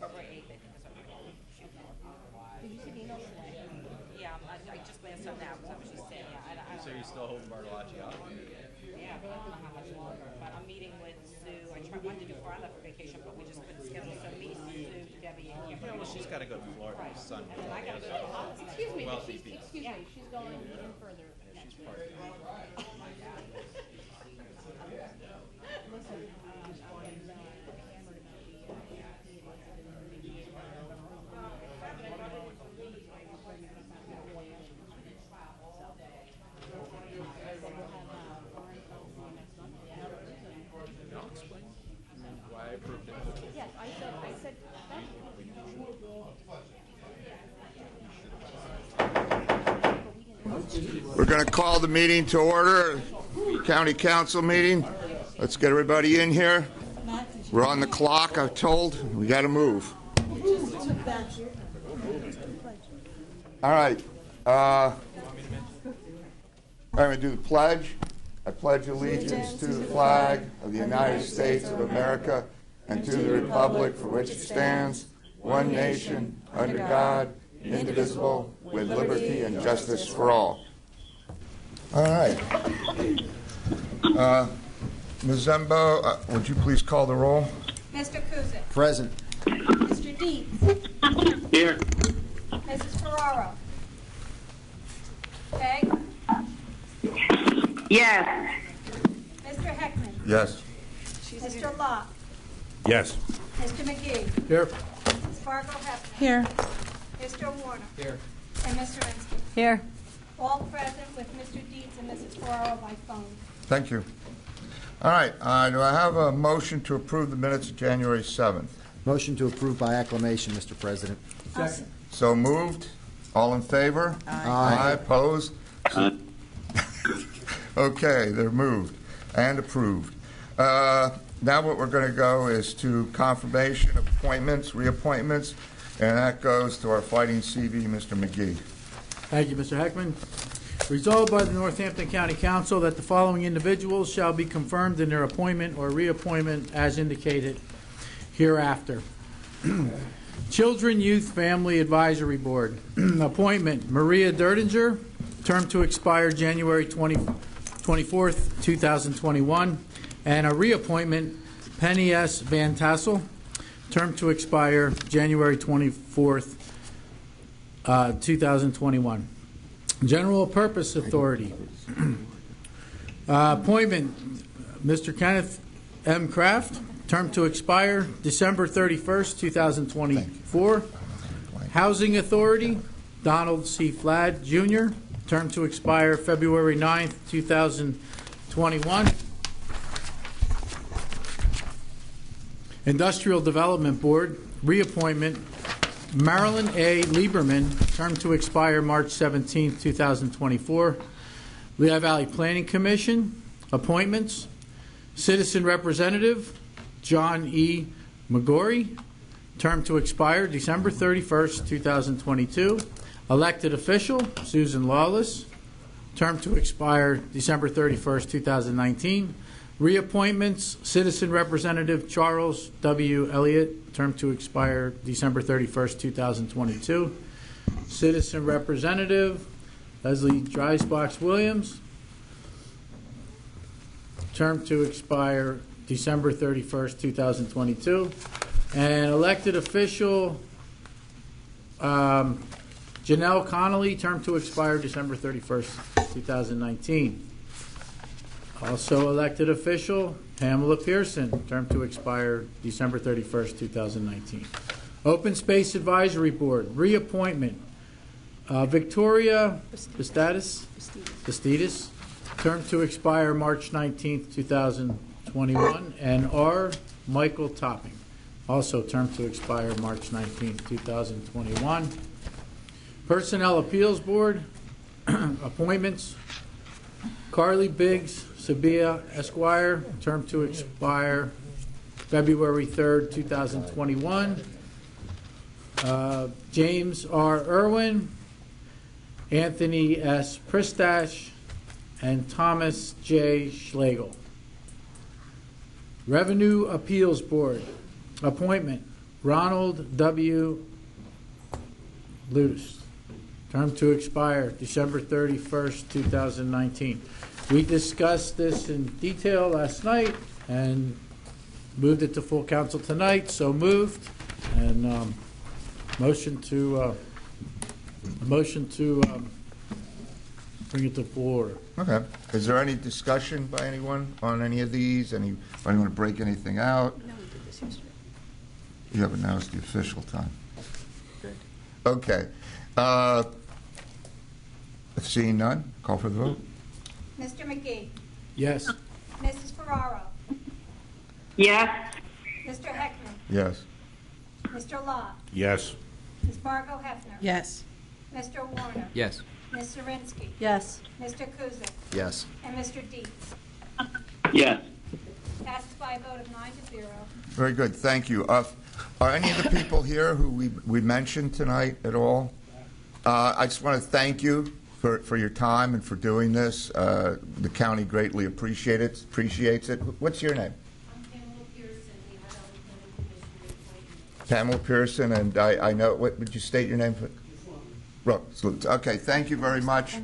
February 8th, I think is what we're going to shoot for. Did you send emails today? Yeah, I just glanced on that, because I was just saying, yeah, I So don't you're know. still holding Bartolacci out? Yeah, but I don't know how much longer. But I'm meeting with Sue. Wanted to do before I left for vacation, but we just couldn't schedule. So me, Sue, Debbie, and Kimberly. Yeah, well, she's got to go to Florida Right. with her son. And then I got to go to the Bahamas. Excuse me, Well, she's, BB. excuse me, she's going even further. She's part of it. I'll explain why I approved it. Yes, I said, We're going to call the meeting to order, County Council meeting. Let's get everybody in here. We're on the clock, I'm told. We got to move. All right. I'm going to do the pledge. I pledge allegiance to the flag of the United States of America and to the republic for which it stands, one nation, under God, indivisible, with liberty and justice for all. All right. Ms. Zembo, would you please call the roll? Mr. Kuzic. Present. Mr. Deeds. Here. Mrs. Ferraro. Peg. Yes. Mr. Heckman. Yes. Mr. Locke. Yes. Mr. McGee. Here. Ms. Fargo Hefner. here. Mr. Warner. Here. And Mr. Rinsky. Here. All present with Mr. Deeds and Mrs. Ferraro by phone. Thank you. All right. Do I have a motion to approve the minutes of January 7th? Motion to approve by acclamation, Mr. President. So moved. All in favor? Aye. Opposed? Okay, they're moved and approved. Now what we're going to go is to confirmation of appointments, reappointments, and that goes to our fighting CV, Mr. McGee. Thank you, Mr. Heckman. Resolved by the Northampton County Council that the following individuals shall be confirmed in their appointment or reappointment as indicated hereafter. Children, Youth, Family Advisory Board. Appointment, Maria Derdinger, term to expire January 24th, 2021. And a reappointment, Penny S. Van Tassel, term to expire January 24th, 2021. General Purpose Authority. Appointment, Mr. Kenneth M. Kraft, term to expire December 31st, 2024. Housing Authority, Donald C. Flad, Jr., term to expire February 9th, 2021. Industrial Development Board, reappointment, Marilyn A. Lieberman, term to expire March 17, 2024. Lehigh Valley Planning Commission, appointments, Citizen Representative, John E. McGorry, term to expire December 31st, 2022. Elected official, Susan Lawless, term to expire December 31st, 2019. Reappointments, Citizen Representative Charles W. Elliott, term to expire December 31st, 2022. Citizen Representative Leslie Dreisbach Williams, term to expire December 31st, 2022. And elected official Janelle Connolly, term to expire December 31st, 2019. Also elected official, Pamela Pearson, term to expire December 31st, 2019. Open Space Advisory Board, reappointment, Victoria Bastidas, term to expire March 19th, 2021, and R. Michael Topping, also term to expire March 19th, 2021. Personnel Appeals Board, appointments, Carly Biggs Sabia Esquire, term to expire February 3rd, 2021. James R. Irwin, Anthony S. Pristash, and Thomas J. Schlegel. Revenue Appeals Board, Appointment, Ronald W. Ludus. Term to expire December 31st, 2019. We discussed this in detail last night and moved it to full council tonight, so moved. And motion to bring it to full order. Okay. Is there any discussion by anyone on any of these? Anybody want to break anything out? No, we did this yesterday. You haven't announced the official time. Okay. Seeing none, call for the vote. Mr. McGee, Yes. Mrs. Ferraro, yes, Mr. Heckman, Yes. Mr. Lott, Yes. Ms. Margot Hefner, Yes. Mr. Warner, Yes. Ms. Zirinsky, Yes. Mr. Kuzic, Yes. and Mr. Dietz. yes. Passed by a vote of 9-0. Very good, thank you. Are any of the people here who we mentioned tonight at all? I just want to thank you for your time and for doing this. The county greatly appreciates it. What's your name? I'm Pamela Pearson, the Adult Planning Commission. Pamela Pearson, and I know, what would you state your name? Rose. Okay, thank you very much.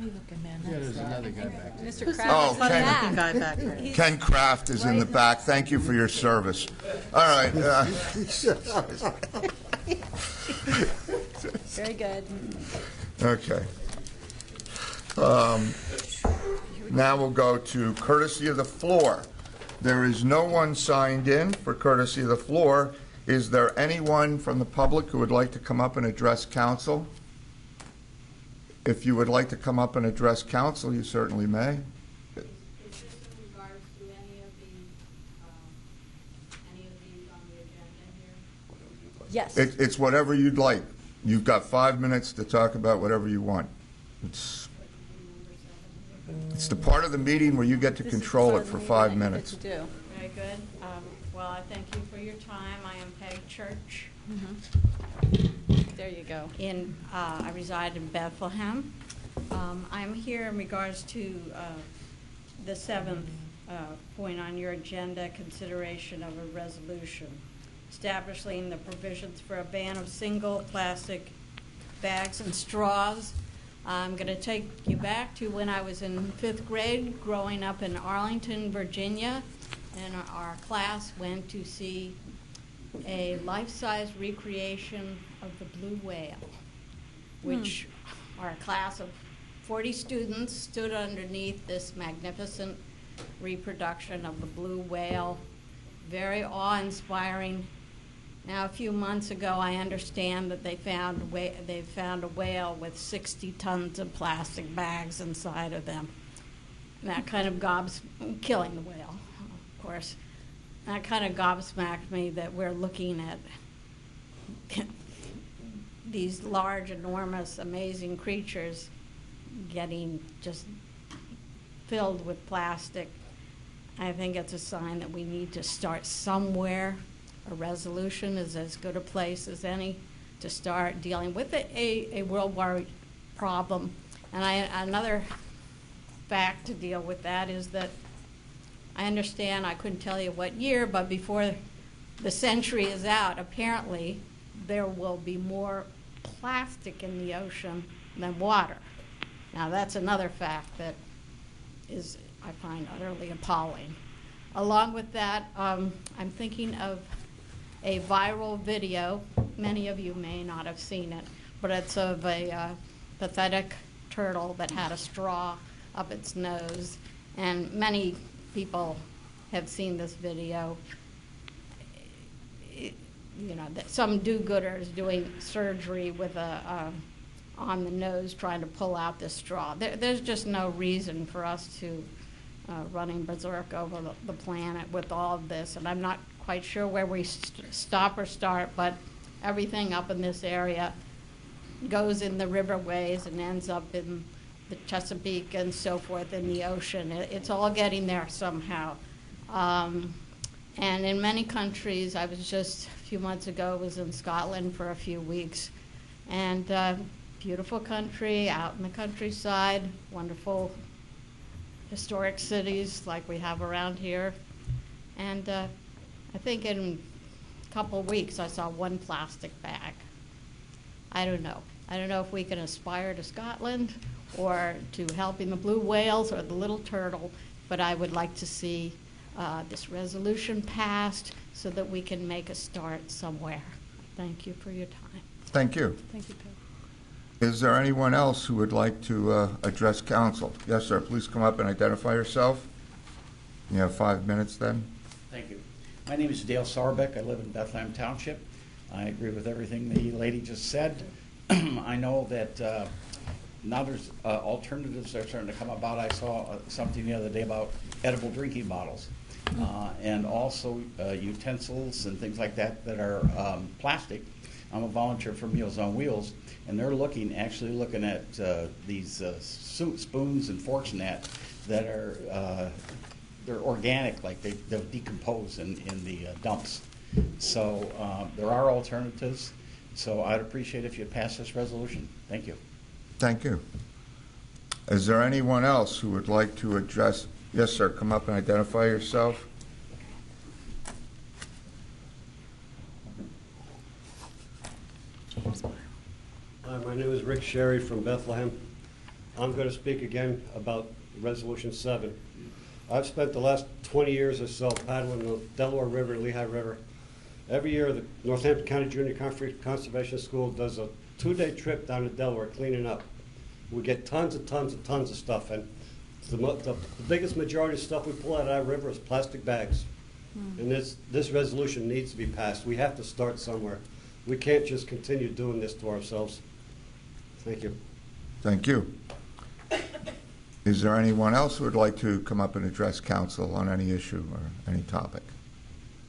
There's another guy back there. Mr. Kraft Oh, is on Ken. that guy back there. Ken Kraft is in the back. Thank you for your service. All right. Very good. Okay. Now we'll go to courtesy of the floor. There is no one signed in for courtesy of the floor. Is there anyone from the public who would like to come up and address council? If you would like to come up and address council, you certainly may. Is this in regards to any of these on the agenda here? Yes. It's whatever you'd like. You've got 5 minutes to talk about whatever you want. It's the part of the meeting where you get to control it for 5 minutes. Very good. Well, I thank you for your time. I am Peg Church. There you go. I reside in Bethlehem. I'm here in regards to the seventh point on your agenda, consideration of a resolution establishing the provisions for a ban of single plastic bags and straws. I'm going to take you back to when I was in 5th grade, growing up in Arlington, Virginia, and our class went to see a life-size recreation of the blue whale, which our class of 40 students stood underneath this magnificent reproduction of the blue whale. Very awe-inspiring. Now, a few months ago, I understand that they found a whale with 60 tons of plastic bags inside of them. And that kind of killing the whale, of course. That kind of gobsmacked me that we're looking at these large, enormous, amazing creatures getting just filled with plastic. I think it's a sign that we need to start somewhere. A resolution is as good a place as any to start dealing with a worldwide problem. And another fact to deal with that is that I understand, I couldn't tell you what year, but before the century is out, apparently there will be more plastic in the ocean than water. Now that's another fact that is, I find, utterly appalling. Along with that, I'm thinking of a viral video. Many of you may not have seen it, but it's of a pathetic turtle that had a straw up its nose, and many people have seen this video. Some do-gooders doing surgery with on the nose trying to pull out this straw. There's just no reason for us to running berserk over the planet with all of this, and I'm not quite sure where we stop or start, but everything up in this area goes in the riverways and ends up in the Chesapeake and so forth in the ocean. It's all getting there somehow. And in many countries, I was just a few months ago, was in Scotland for a few weeks, and beautiful country, out in the countryside, wonderful historic cities like we have around here. And I think in couple of weeks, I saw one plastic bag. I don't know. I don't know if we can aspire to Scotland or to helping the blue whales or the little turtle, but I would like to see this resolution passed so that we can make a start somewhere. Thank you for your time. Thank you. Thank you, Pat. Is there anyone else who would like to address council? Yes, sir. Please come up and identify yourself. You have 5 minutes then. Thank you. My name is Dale Sarbeck. I live in Bethlehem Township. I agree with everything the lady just said. I know that now there's alternatives that are starting to come about. I saw something the other day about edible drinking bottles and also utensils and things like that that are plastic. I'm a volunteer for Meals on Wheels, and they're actually looking at these spoons and forks and that are they're organic, like they'll decompose in the dumps. So there are alternatives. So I'd appreciate if you pass this resolution. Thank you. Thank you. Is there anyone else who would like to address? Yes, sir. Come up and identify yourself. Hi, my name is Rick Sherry from Bethlehem. I'm going to speak again about Resolution 7. I've spent the last 20 years or so paddling the Delaware River, Lehigh River. Every year, the Northampton County Junior Conservation School does a 2-day trip down to Delaware cleaning up. We get tons and tons and tons of stuff, and the biggest majority of stuff we pull out of that river is plastic bags. And this resolution needs to be passed. We have to start somewhere. We can't just continue doing this to ourselves. Thank you. Thank you. Is there anyone else who would like to come up and address council on any issue or any topic?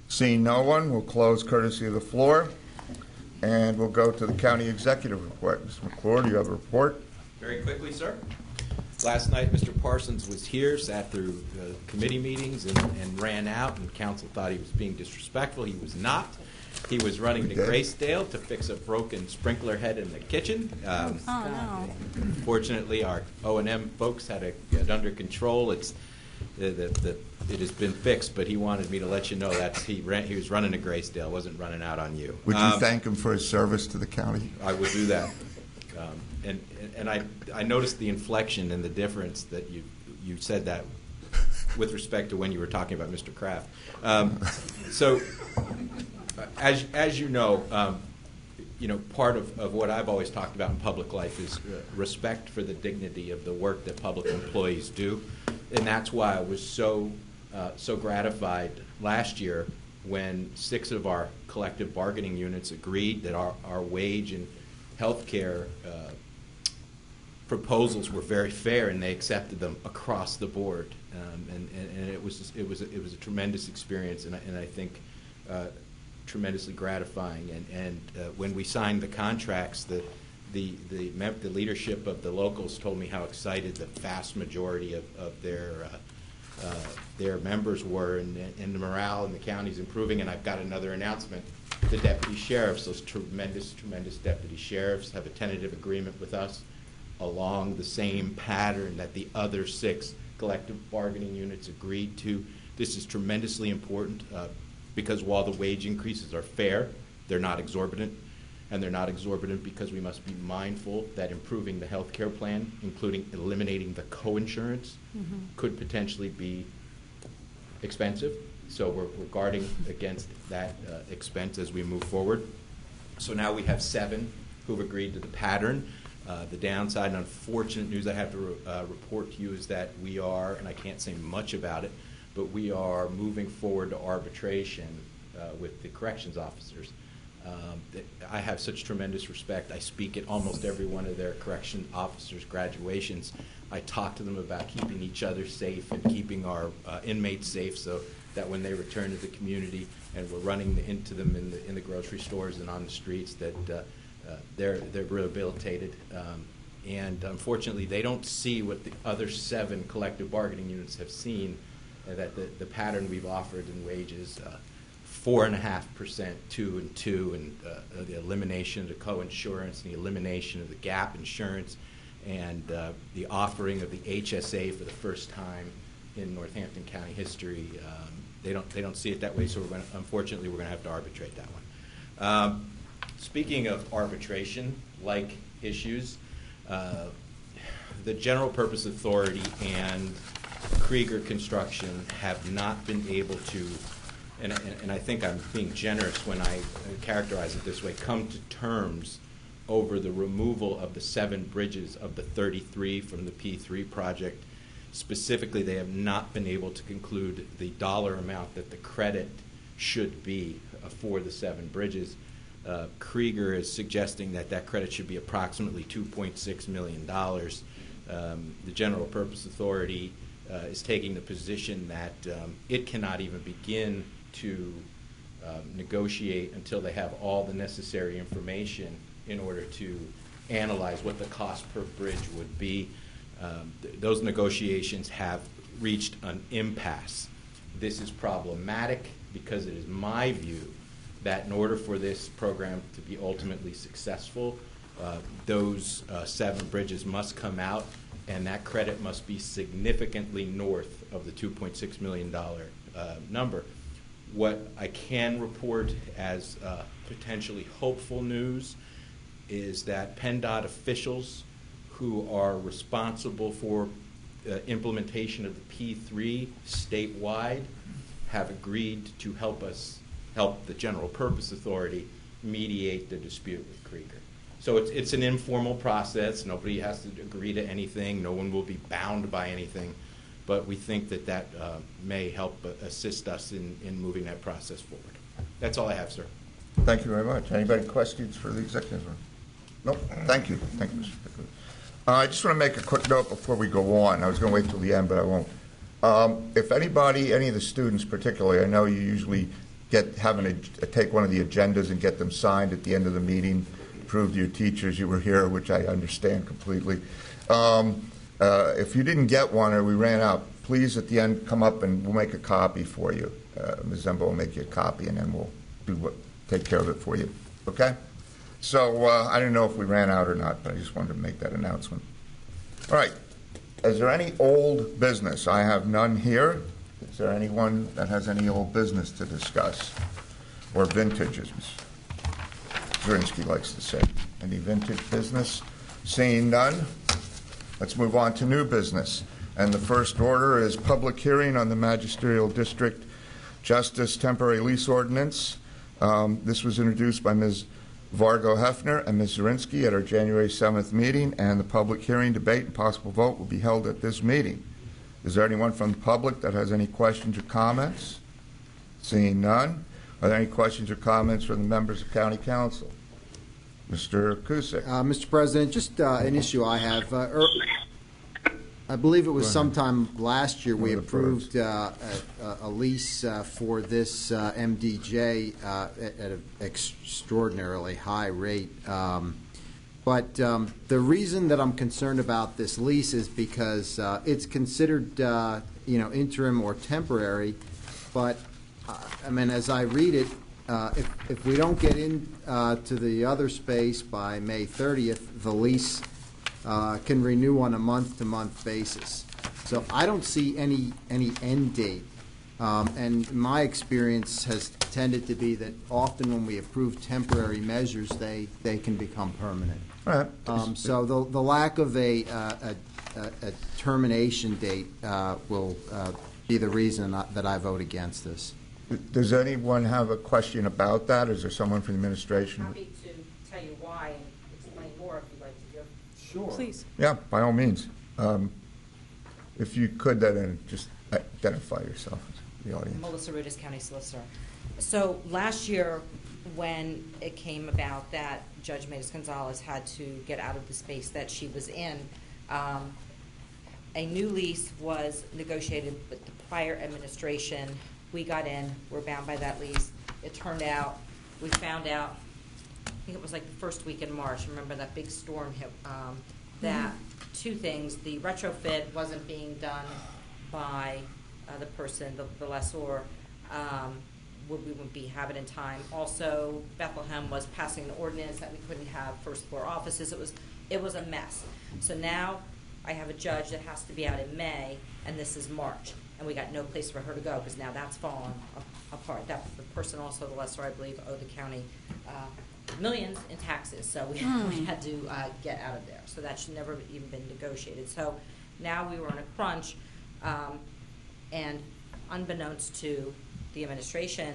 Seeing no one, we'll close courtesy of the floor, and we'll go to the county executive report. Mr. McClure, do you have a report? Very quickly, sir. Last night, Mr. Parsons was here, sat through committee meetings, and ran out, and council thought he was being disrespectful. He was not. He was running to Graysdale to fix a broken sprinkler head in the kitchen. Oh, no. Fortunately, our O&M folks had it under control. It has been fixed, but he wanted me to let you know that he was running to Graysdale, wasn't running out on you. Would you thank him for his service to the county? I would do that. And I noticed the inflection and the difference that you said that with respect to when you were talking about Mr. Kraft. So, as you know, part of what I've always talked about in public life is respect for the dignity of the work that public employees do, and that's why I was so gratified last year when 6 of our collective bargaining units agreed that our wage and health care proposals were very fair, and they accepted them across the board. And it was a tremendous experience, and I think tremendously gratifying. And when we signed the contracts, the leadership of the locals told me how excited the vast majority of their members were, and the morale in the county is improving. And I've got another announcement. The deputy sheriffs, those tremendous deputy sheriffs, have a tentative agreement with us along the same pattern that the other 6 collective bargaining units agreed to. This is tremendously important because while the wage increases are fair, they're not exorbitant. And they're not exorbitant because we must be mindful that improving the health care plan, including eliminating the co-insurance, could potentially be expensive. So we're guarding against that expense as we move forward. So now we have 7 who've agreed to the pattern. The downside and unfortunate news I have to report to you is that we are, and I can't say much about it, but we are moving forward to arbitration with the corrections officers. I have such tremendous respect. I speak at almost every one of their correction officers' graduations. I talk to them about keeping each other safe and keeping our inmates safe so that when they return to the community and we're running into them in the grocery stores and on the streets, that they're rehabilitated. And unfortunately, they don't see what the other 7 collective bargaining units have seen, that the pattern we've offered in wages, 4.5%, 2 and 2, and the elimination of the co-insurance, and the elimination of the gap insurance, and the offering of the HSA for the first time in Northampton County history, they don't see it that way. So unfortunately, we're going to have to arbitrate that one. Speaking of arbitration-like issues, the General Purpose Authority and Krieger Construction have not been able to, and I think I'm being generous when I characterize it this way, come to terms over the removal of the 7 bridges of the 33 from the P3 project. Specifically, they have not been able to conclude the dollar amount that the credit should be for the 7 bridges. Krieger is suggesting that that credit should be approximately $2.6 million. The General Purpose Authority is taking the position that it cannot even begin to negotiate until they have all the necessary information in order to analyze what the cost per bridge would be. Those negotiations have reached an impasse. This is problematic because it is my view that in order for this program to be ultimately successful, those 7 bridges must come out, and that credit must be significantly north of the $2.6 million number. What I can report as potentially hopeful news is that PennDOT officials who are responsible for implementation of the P3 statewide have agreed to help the General Purpose Authority mediate the dispute with Krieger. So it's an informal process. Nobody has to agree to anything. No one will be bound by anything. But we think that may help assist us in moving that process forward. That's all I have, sir. Thank you very much. Anybody questions for the executive? Nope. Thank you. Thank you, Mr. Pickles. I just want to make a quick note before we go on. I was going to wait till the end, but I won't. If anybody, any of the students particularly, I know you usually take one of the agendas and get them signed at the end of the meeting, prove to your teachers you were here, which I understand completely. If you didn't get one or we ran out, please at the end come up and we'll make a copy for you. Ms. Zembo will make you a copy and then we'll take care of it for you. Okay? So I don't know if we ran out or not, but I just wanted to make that announcement. All right. Is there any old business? I have none here. Is there anyone that has any old business to discuss? Or vintage, as Ms. Zirinsky likes to say. Any vintage business? Seeing none, let's move on to new business. And the first order is public hearing on the Magisterial District Justice Temporary Lease Ordinance. This was introduced by Ms. Vargo Hefner and Ms. Zirinsky at our January 7th meeting, and the public hearing, debate, and possible vote will be held at this meeting. Is there anyone from the public that has any questions or comments? Seeing none, are there any questions or comments from the members of County Council? Mr. Cusick. Mr. President, just an issue I have. I believe it was sometime last year we approved a lease for this MDJ at an extraordinarily high rate. But the reason that I'm concerned about this lease is because it's considered, interim or temporary. But I mean, as I read it, if we don't get in to the other space by May 30th, the lease can renew on a month-to-month basis. So I don't see any end date. And my experience has tended to be that often when we approve temporary measures, they can become permanent. All right. So the lack of a termination date will be the reason that I vote against this. Does anyone have a question about that? Is there someone from the administration? Happy to tell you why and explain more if you'd like to hear. Sure. Please. Yeah, by all means. If you could, then just identify yourself to the audience. Melissa Rudis, County Solicitor. So last year, when it came about that Judge Matus Gonzalez had to get out of the space that she was in, a new lease was negotiated with the prior administration. We got in, we're bound by that lease. It turned out, we found out, I think it was like the first week in March, remember that big storm hit, that two things, the retrofit wasn't being done by the person, the lessor, we wouldn't have it in time. Also, Bethlehem was passing an ordinance that we couldn't have first floor offices. It was a mess. So now I have a judge that has to be out in May, and this is March. and we got no place for her to go, because now that's fallen apart. That, the person also, the lessor, I believe, owed the county millions in taxes, so we had to get out of there. So that should never have even been negotiated. So now we were in a crunch, and unbeknownst to the administration,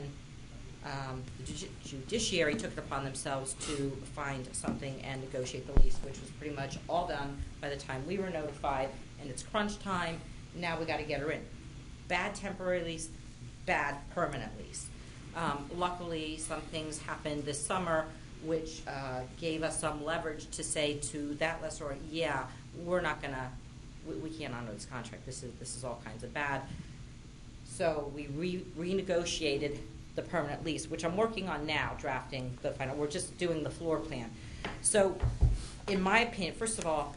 the judiciary took it upon themselves to find something and negotiate the lease, which was pretty much all done by the time we were notified, and it's crunch time. Now we got to get her in. Bad temporary lease, bad permanent lease. Luckily, some things happened this summer which gave us some leverage to say to that lessor, yeah, we're not gonna, we can't honor this contract. This is all kinds of bad. So we renegotiated the permanent lease, which I'm working on now, drafting the final. We're just doing the floor plan. So, in my opinion, first of all,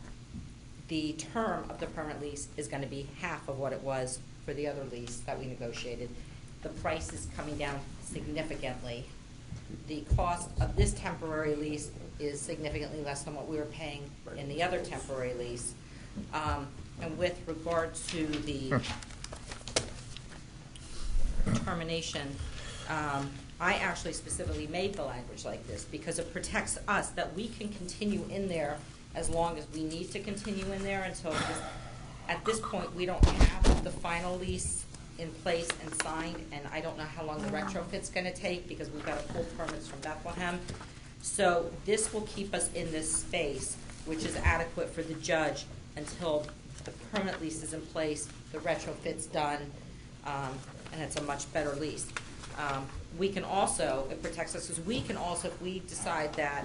the term of the permanent lease is going to be half of what it was for the other lease that we negotiated. The price is coming down significantly. The cost of this temporary lease is significantly less than what we were paying in the other temporary lease. And with regard to the termination, I actually specifically made the language like this because it protects us that we can continue in there as long as we need to continue in there until, at this point, we don't have the final lease in place and signed, and I don't know how long the retrofit's going to take because we've got to pull permits from Bethlehem. So this will keep us in this space, which is adequate for the judge until the permanent lease is in place, the retrofit's done, and it's a much better lease. We can also, it protects us, because we can also, if we decide that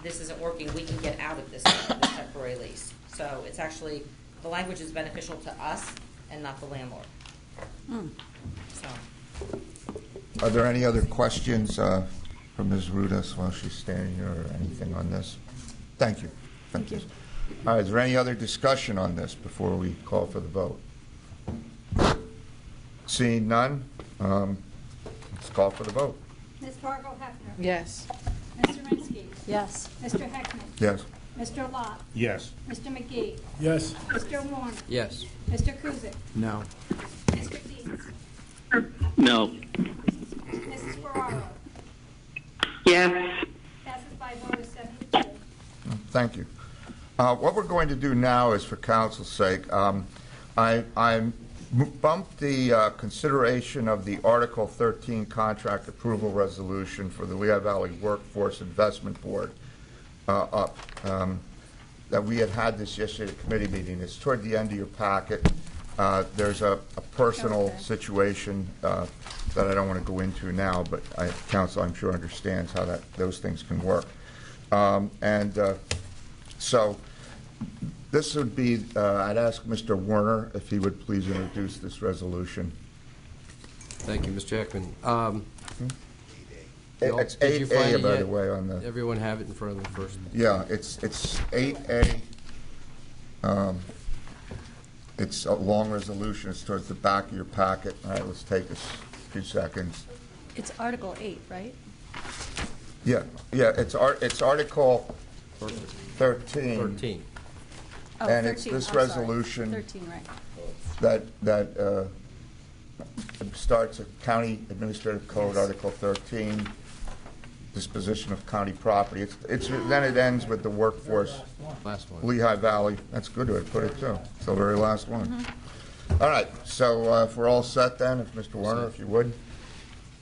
this isn't working, we can get out of this temporary lease. So it's actually, the language is beneficial to us and not the landlord. So. Are there any other questions from Ms. Rudas while she's standing here or anything on this? Thank you. Thank you. All right, is there any other discussion on this before we call for the vote? Seeing none, let's call for the vote. Ms. Fargo Hefner. Yes. Mr. Rinsky. Yes. Mr. Heckman. Yes. Mr. Lott. Yes. Mr. McGee. Yes. Mr. Warner. Yes. Mr. Kuzic. No. Mr. Dees. No. Mrs. Ferraro. Yes. Passes by a vote of 7-2. Thank you. What we're going to do now is, for council's sake, I bumped the consideration of the Article 13 contract approval resolution for the Lehigh Valley Workforce Investment Board up. That we had this yesterday at the committee meeting. It's toward the end of your packet. There's a personal situation that I don't want to go into now, but council, I'm sure, understands how those things can work. So this would be, I'd ask Mr. Warner if he would please introduce this resolution. Thank you, Mr. Heckman. It's Did you find 8A, it by yet? the way, on the... Everyone have it in front of them first? Yeah, it's 8A. It's a long resolution. It's towards the back of your packet. All right, let's take a few seconds. It's Article 8, right? Yeah, it's Article 13. 13. Oh, And 13. it's this I'm sorry. resolution 13, right. that starts at County Administrative Code, Article 13, disposition of county property. Then it ends with the workforce, Last one. Lehigh Valley. That's good to put it too. It's the very last one. All right, so if we're all set then, if Mr. Warner, if you would.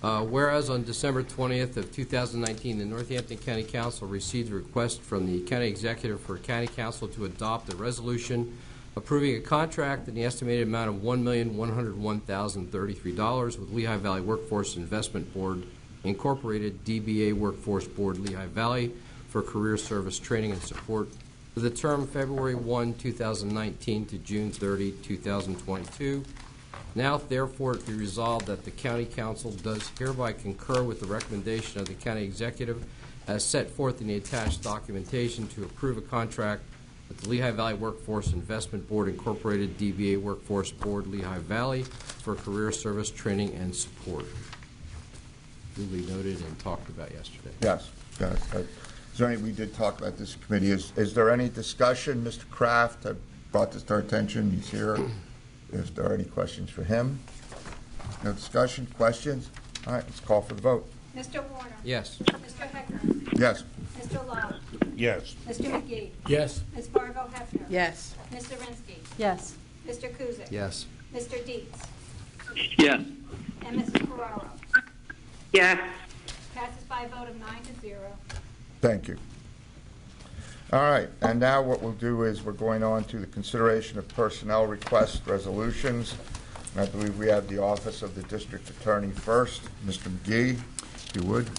Whereas on December 20th of 2019, the Northampton County Council received a request from the county executive for county council to adopt a resolution approving a contract in the estimated amount of $1,101,033 with Lehigh Valley Workforce Investment Board, Incorporated, DBA Workforce Board, Lehigh Valley, for career service training and support for the term February 1, 2019 to June 30, 2022. Now, therefore, it be resolved that the County Council does hereby concur with the recommendation of the County Executive as set forth in the attached documentation to approve a contract with the Lehigh Valley Workforce Investment Board, Incorporated, DBA Workforce Board, Lehigh Valley, for career service training and support. Duly noted and talked about yesterday. Yes. We did talk about this committee. Is there any discussion? Mr. Kraft, I brought this to our attention. He's here. if there are any questions for him. No discussion, questions? All right, let's call for the vote. Mr. Warner. Yes. Mr. Heckman. Yes. Mr. Love. Yes. Mr. McGee. Yes. Ms. Fargo Hefner. Yes. Ms. Zirinsky. Yes. Mr. Kuzic. Yes. Mr. Dietz. Yes. And Mrs. Ferraro. Yes. Passes by a vote of 9-0. Thank you. All right, and now what we'll do is we're going on to the consideration of personnel request resolutions. And I believe we have the Office of the District Attorney first. Mr. McGee, if you would.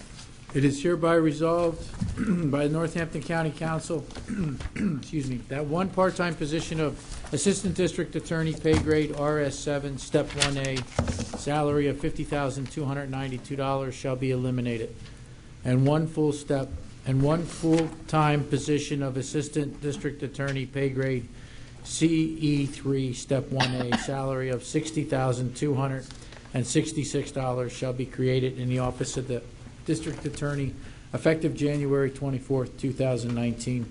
It is hereby resolved by the Northampton County Council, excuse me, that one part-time position of Assistant District Attorney, pay grade RS7, Step 1A, salary of $50,292 shall be eliminated, and one full-time position of Assistant District Attorney, pay grade CE3, Step 1A, salary of $60,266 shall be created in the Office of the District Attorney, effective January 24th, 2019.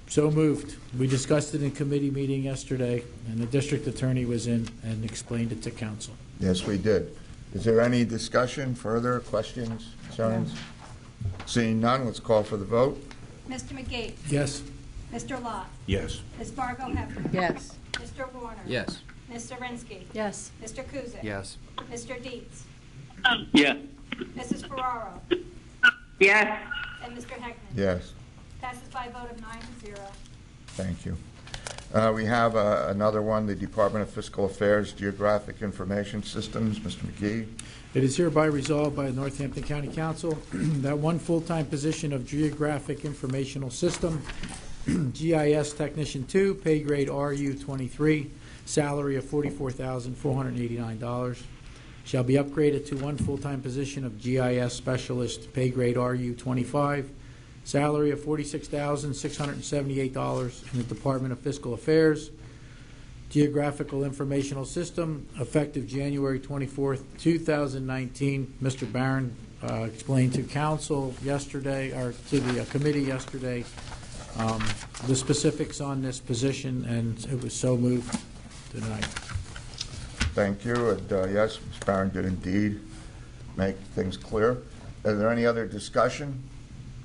So moved. We discussed it in committee meeting yesterday, and the District Attorney was in and explained it to council. Yes, we did. Is there any discussion, further questions, concerns? Seeing none, let's call for the vote. Mr. McGee. Yes. Mr. Love. Yes. Ms. Fargo Hefner. Yes. Mr. Warner. Yes. Ms. Zirinsky. Yes. Mr. Kuzic. Yes. Mr. Dietz. Yes. Mrs. Ferraro. Yes. And Mr. Heckman. Yes, Passes by a vote of 9-0. thank you. We have another one, the Department of Fiscal Affairs Geographic Information Systems. Mr. McGee. It is hereby resolved by the Northampton County Council that one full-time position of Geographic Informational System, GIS Technician 2, pay grade RU23, salary of $44,489, shall be upgraded to one full-time position of GIS Specialist, pay grade RU25, salary of $46,678 in the Department of Fiscal Affairs, Geographical Informational System, effective January 24th, 2019. Mr. Barron explained to council yesterday, or to the committee yesterday, the specifics on this position, and it was so moved tonight. Thank you. And, yes, Ms. Barron did indeed make things clear. Is there any other discussion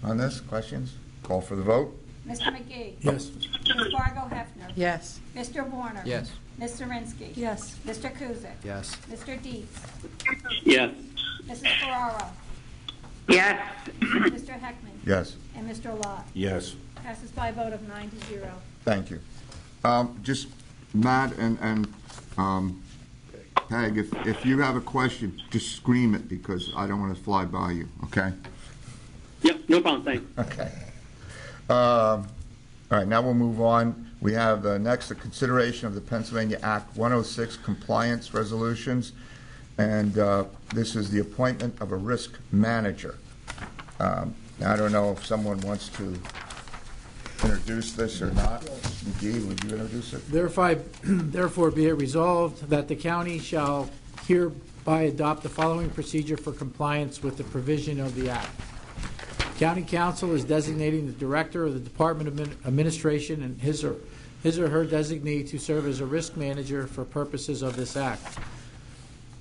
on this? Questions? Call for the vote. Mr. McGee. Yes. Ms. Fargo Hefner. Yes. Mr. Warner. Yes. Ms. Zirinsky. Yes. Mr. Kuzic. Yes. Mr. Dietz. Yes. Mrs. Ferraro. Yes. Mr. Heckman. Yes, And Mr. Lott. Yes. Passes by a vote of 9-0. thank you. Just Matt and Peg, if you have a question, just scream it because I don't want to fly by you, okay? Yep, no problem, thanks. Okay. All right, now we'll move on. We have next the consideration of the Pennsylvania Act 106 compliance resolutions, and this is the appointment of a risk manager. I don't know if someone wants to introduce this or not. McGee, would you introduce it? Therefore be it resolved that the county shall hereby adopt the following procedure for compliance with the provision of the Act. County Council is designating the Director of the Department of Administration and his or her designee to serve as a risk manager for purposes of this Act.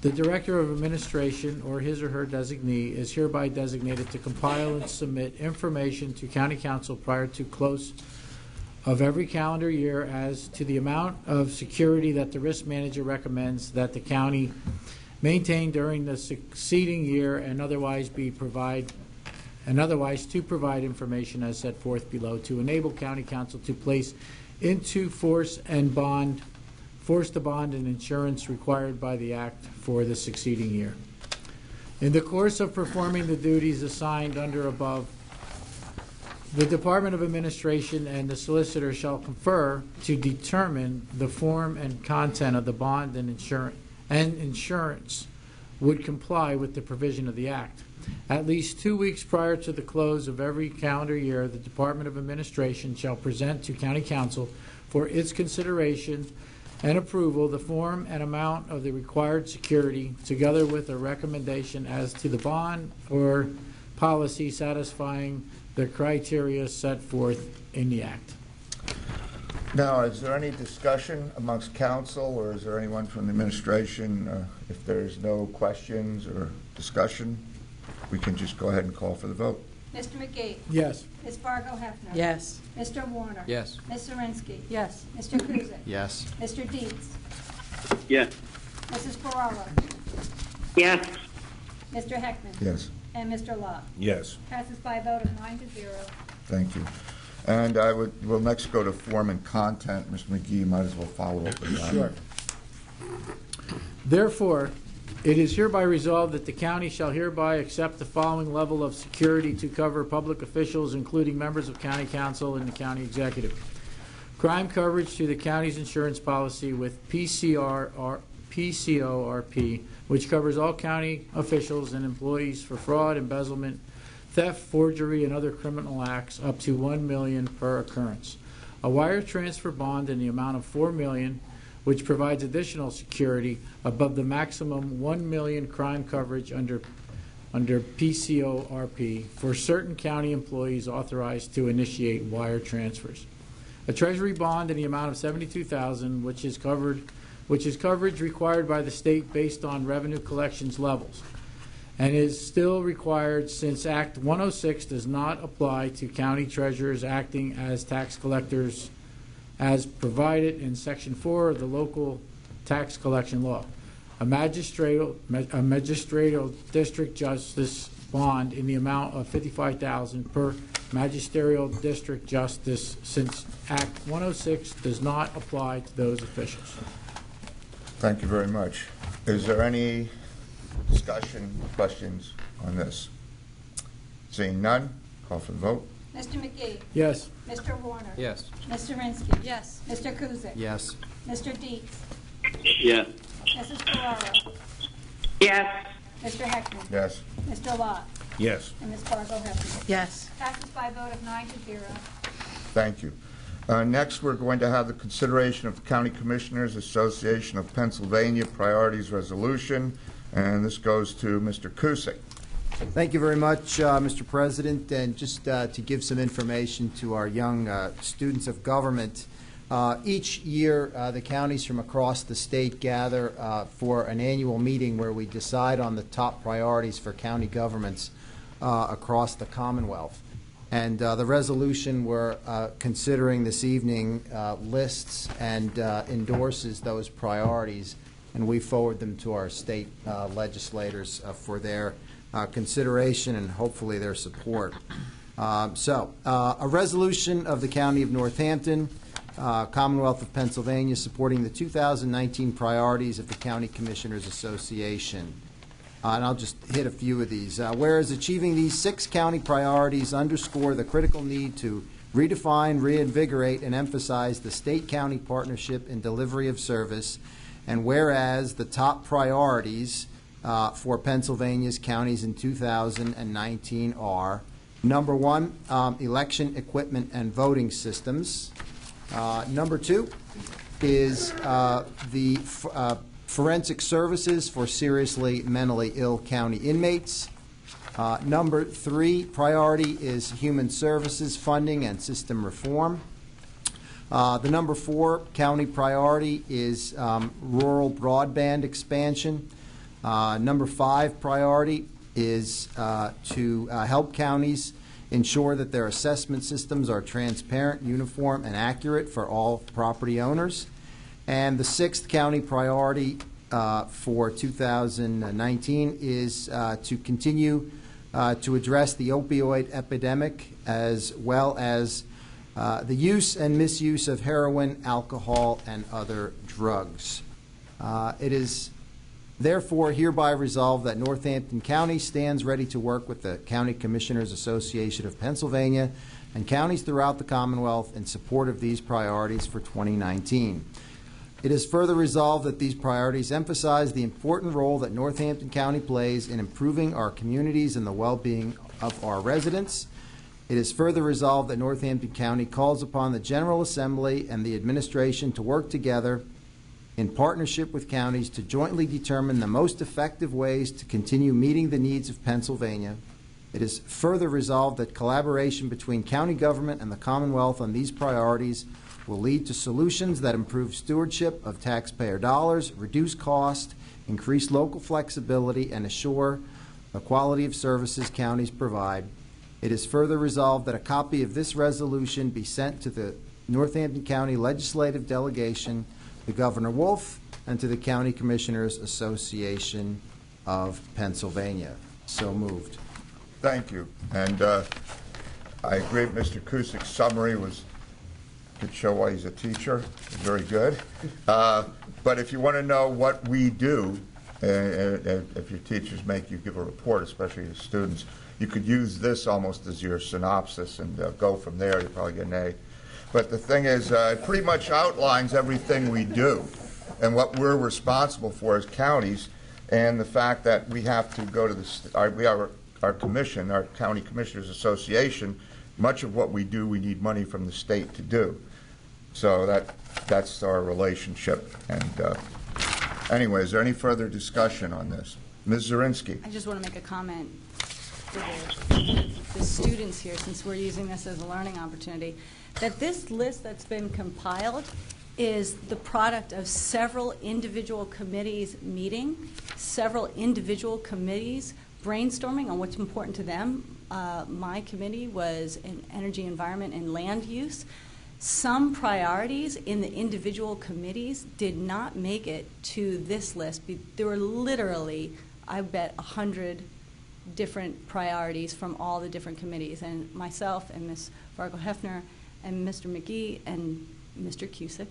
The Director of Administration or his or her designee is hereby designated to compile and submit information to County Council prior to close of every calendar year as to the amount of security that the risk manager recommends that the county maintain during the succeeding year and otherwise to provide information as set forth below to enable County Council to place into force the bond and insurance required by the Act for the succeeding year. In the course of performing the duties assigned under above, the Department of Administration and the solicitor shall confer to determine the form and content of the bond and insurance would comply with the provision of the Act. At least 2 weeks prior to the close of every calendar year, the Department of Administration shall present to County Council for its consideration and approval the form and amount of the required security, together with a recommendation as to the bond or policy satisfying the criteria set forth in the Act. Now, is there any discussion amongst council, or is there anyone from the administration? If there's no questions or discussion, we can just go ahead and call for the vote. Mr. McGee. Yes. Ms. Fargo Hefner. Yes. Mr. Warner. Yes. Ms. Zirinsky. Yes. Mr. Kuzic. Yes. Mr. Dietz. Yes. Mrs. Ferraro. Yes. Mr. Heckman. Yes. And Mr. Lott. Yes. Passes by a vote of 9-0. Thank you. And we'll next go to form and content. Mr. McGee, you might as well follow up with that. Sure. Therefore, it is hereby resolved that the county shall hereby accept the following level of security to cover public officials, including members of county council and the county executive. Crime coverage to the county's insurance policy with PCORP, which covers all county officials and employees for fraud, embezzlement, theft, forgery, and other criminal acts up to $1 million per occurrence. A wire transfer bond in the amount of $4 million, which provides additional security above the maximum $1 million crime coverage under PCORP for certain county employees authorized to initiate wire transfers. A treasury bond in the amount of $72,000, which is coverage required by the state based on revenue collections levels, and is still required since Act 106 does not apply to county treasurers acting as tax collectors as provided in Section 4 of the local tax collection law. A magisterial district justice bond in the amount of $55,000 per magisterial district justice, since Act 106 does not apply to those officials. Thank you very much. Is there any discussion, questions on this? Seeing none, call for the vote. Mr. McGee. Yes. Mr. Warner. Yes. Ms. Zirinsky. Yes. Mr. Kuzic. Yes. Mr. Dietz. Yes. Mrs. Ferraro. Yes. Mr. Heckman. Yes. Mr. Lott. Yes. And Ms. Fargo Hefner. Yes. Passes by a vote of 9-0. Thank you. Next, we're going to have the consideration of the County Commissioners Association of Pennsylvania Priorities Resolution, and this goes to Mr. Kusick. Thank you very much, Mr. President. And just to give some information to our young students of government, each year the counties from across the state gather for an annual meeting where we decide on the top priorities for county governments across the Commonwealth. And the resolution we're considering this evening lists and endorses those priorities, and we forward them to our state legislators for their consideration and hopefully their support. A resolution of the County of Northampton, Commonwealth of Pennsylvania, supporting the 2019 priorities of the County Commissioners Association. And I'll just hit a few of these. Whereas achieving these 6 county priorities underscore the critical need to redefine, reinvigorate, and emphasize the state-county partnership in delivery of service, and whereas the top priorities for Pennsylvania's counties in 2019 are, number 1, election equipment and voting systems. Number 2 is the forensic services for seriously mentally ill county inmates. Number 3 priority is human services funding and system reform. The number 4 county priority is rural broadband expansion. Number 5 priority is to help counties ensure that their assessment systems are transparent, uniform, and accurate for all property owners. And the 6th county priority for 2019 is to continue to address the opioid epidemic, as well as the use and misuse of heroin, alcohol, and other drugs. It is therefore hereby resolved that Northampton County stands ready to work with the County Commissioners Association of Pennsylvania and counties throughout the Commonwealth in support of these priorities for 2019. It is further resolved that these priorities emphasize the important role that Northampton County plays in improving our communities and the well-being of our residents. It is further resolved that Northampton County calls upon the General Assembly and the administration to work together in partnership with counties to jointly determine the most effective ways to continue meeting the needs of Pennsylvania. It is further resolved that collaboration between county government and the Commonwealth on these priorities will lead to solutions that improve stewardship of taxpayer dollars, reduce cost, increase local flexibility, and assure the quality of services counties provide. It is further resolved that a copy of this resolution be sent to the Northampton County Legislative Delegation, to Governor Wolf, and to the County Commissioners Association of Pennsylvania. So moved. Thank you. And I agree, Mr. Cusick's summary could show why he's a teacher. Very good. But if you want to know what we do, if your teachers make you give a report, especially to students, you could use this almost as your synopsis and go from there. You'll probably get an A. But the thing is, it pretty much outlines everything we do and what we're responsible for as counties, and the fact that we have to go to our commission, our County Commissioners Association. Much of what we do, we need money from the state to do. So that's our relationship. And anyway, is there any further discussion on this? Ms. Zirinsky. I just want to make a comment for the students here, since we're using this as a learning opportunity, that this list that's been compiled is the product of several individual committees meeting, several individual committees brainstorming on what's important to them. My committee was in energy, environment, and land use. Some priorities in the individual committees did not make it to this list. There were literally, I bet, 100 different priorities from all the different committees. And myself and Ms. Fargo-Hefner and Mr. McGee and Mr. Cusick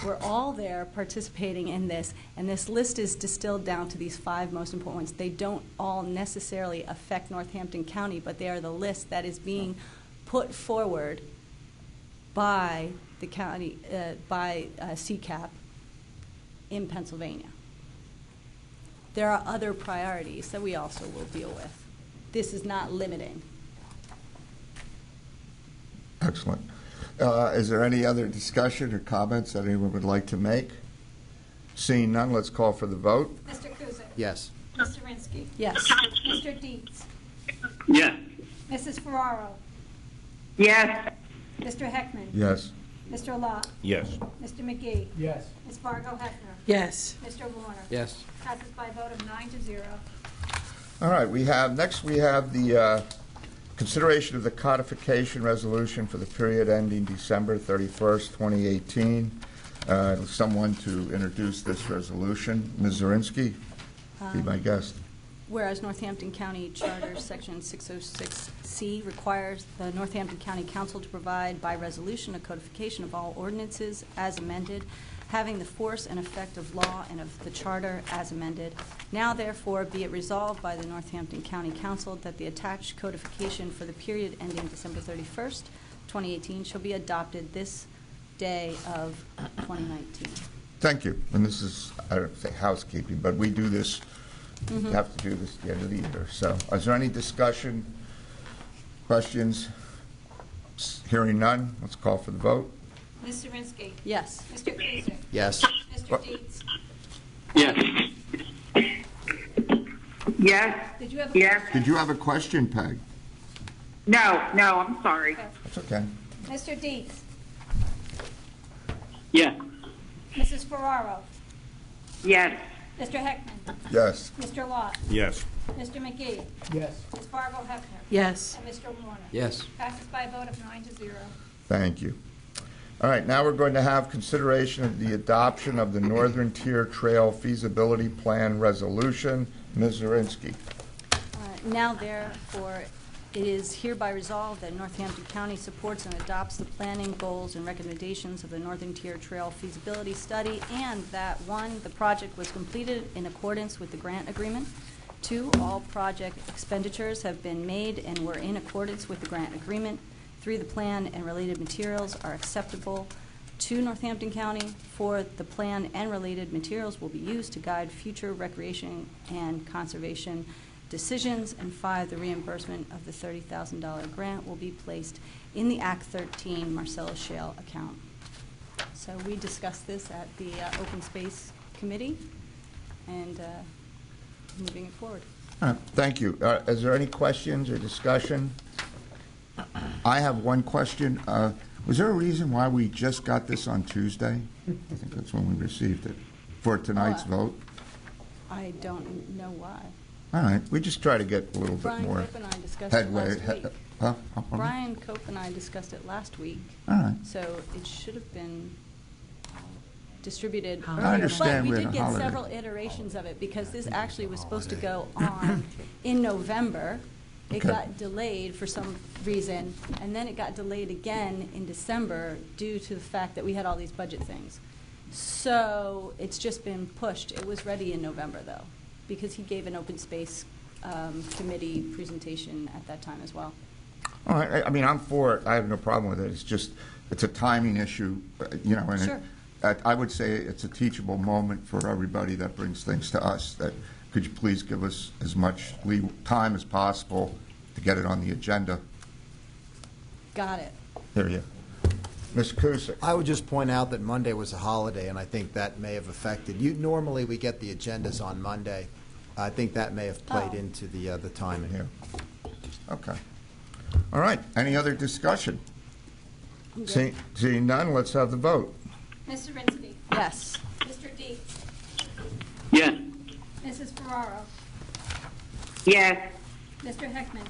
were all there participating in this. And this list is distilled down to these 5 most important ones. They don't all necessarily affect Northampton County, but they are the list that is being put forward by the county, by CCAP in Pennsylvania. There are other priorities that we also will deal with. This is not limiting. Excellent. Is there any other discussion or comments that anyone would like to make? Seeing none, let's call for the vote. Mr. Kuzic? Yes. Ms. Zirinsky? Yes. Mr. Dietz? Yes. Mrs. Ferraro? Yes. Mr. Heckman? Yes. Mr. Lott? Yes. Mr. McGee? Yes. Ms. Fargo-Hefner? Yes. Mr. Warner? Yes. Passes by a vote of 9-0. All right, next we have the consideration of the codification resolution for the period ending December 31st, 2018. Someone to introduce this resolution. Ms. Zirinsky, be my guest. Whereas Northampton County Charter Section 606C requires the Northampton County Council to provide by resolution a codification of all ordinances as amended, having the force and effect of law and of the charter as amended. Now therefore be it resolved by the Northampton County Council that the attached codification for the period ending December 31st, 2018 shall be adopted this day of 2019. Thank you. And this is, I don't say housekeeping, but we do this, we have to do this at the end of the year. So is there any discussion, questions? Hearing none, let's call for the vote. Ms. Zirinsky? Yes. Mr. Kuzic? Yes. Mr. Dietz? Yes. Yes. Did you have? Yes. Did you have a question, Peg? No, I'm sorry. That's okay. Mr. Dietz? Yes. Mrs. Ferraro? Yes. Mr. Heckman? Yes. Mr. Lott? Yes. Mr. McGee? Yes. Ms. Fargo-Hefner? Yes. And Mr. Warner? Yes. Passes by a vote of 9-0. Thank you. All right, now we're going to have consideration of the adoption of the Northern Tier Trail Feasibility Plan Resolution. Ms. Zirinsky. Now therefore, it is hereby resolved that Northampton County supports and adopts the planning goals and recommendations of the Northern Tier Trail Feasibility Study, and that 1, the project was completed in accordance with the grant agreement. 2, all project expenditures have been made and were in accordance with the grant agreement. 3, the plan and related materials are acceptable to Northampton County. 4, the plan and related materials will be used to guide future recreation and conservation decisions. And 5, the reimbursement of the $30,000 grant will be placed in the Act 13 Marcellus Shale account. So we discussed this at the Open Space Committee and moving it forward. Thank you. Is there any questions or discussion? I have one question. Was there a reason why we just got this on Tuesday? I think that's when we received it, for tonight's vote. I don't know why. All right, we just try to get a little bit Brian more Cope and I discussed it headway. last week. Huh? Brian Cope and I discussed it last week. All right. So it should have been distributed. I understand But we we had did a get holiday. several iterations of it because this actually was supposed to go on in November. It Okay. got delayed for some reason, and then it got delayed again in December due to the fact that we had all these budget things. So it's just been pushed. It was ready in November, though, because he gave an open space committee presentation at that time as well. All right, I mean, I'm for it. I have no problem with it. It's just, it's a timing issue, you know, and Sure. I would say it's a teachable moment for everybody that brings things to us, that could you please give us as much time as possible to get it on the agenda? Got it. There you go. Ms. Cusick. I would just point out that Monday was a holiday, and I think that may have affected. Normally, we get the agendas on Monday. I think that may have played Oh. into the timing. Here. Okay. All right, any other discussion? Seeing none, let's have the vote. Ms. Zirinsky. Yes. Mr. Deep. Yes. Mrs. Ferraro. Yes. Mr. Heckman.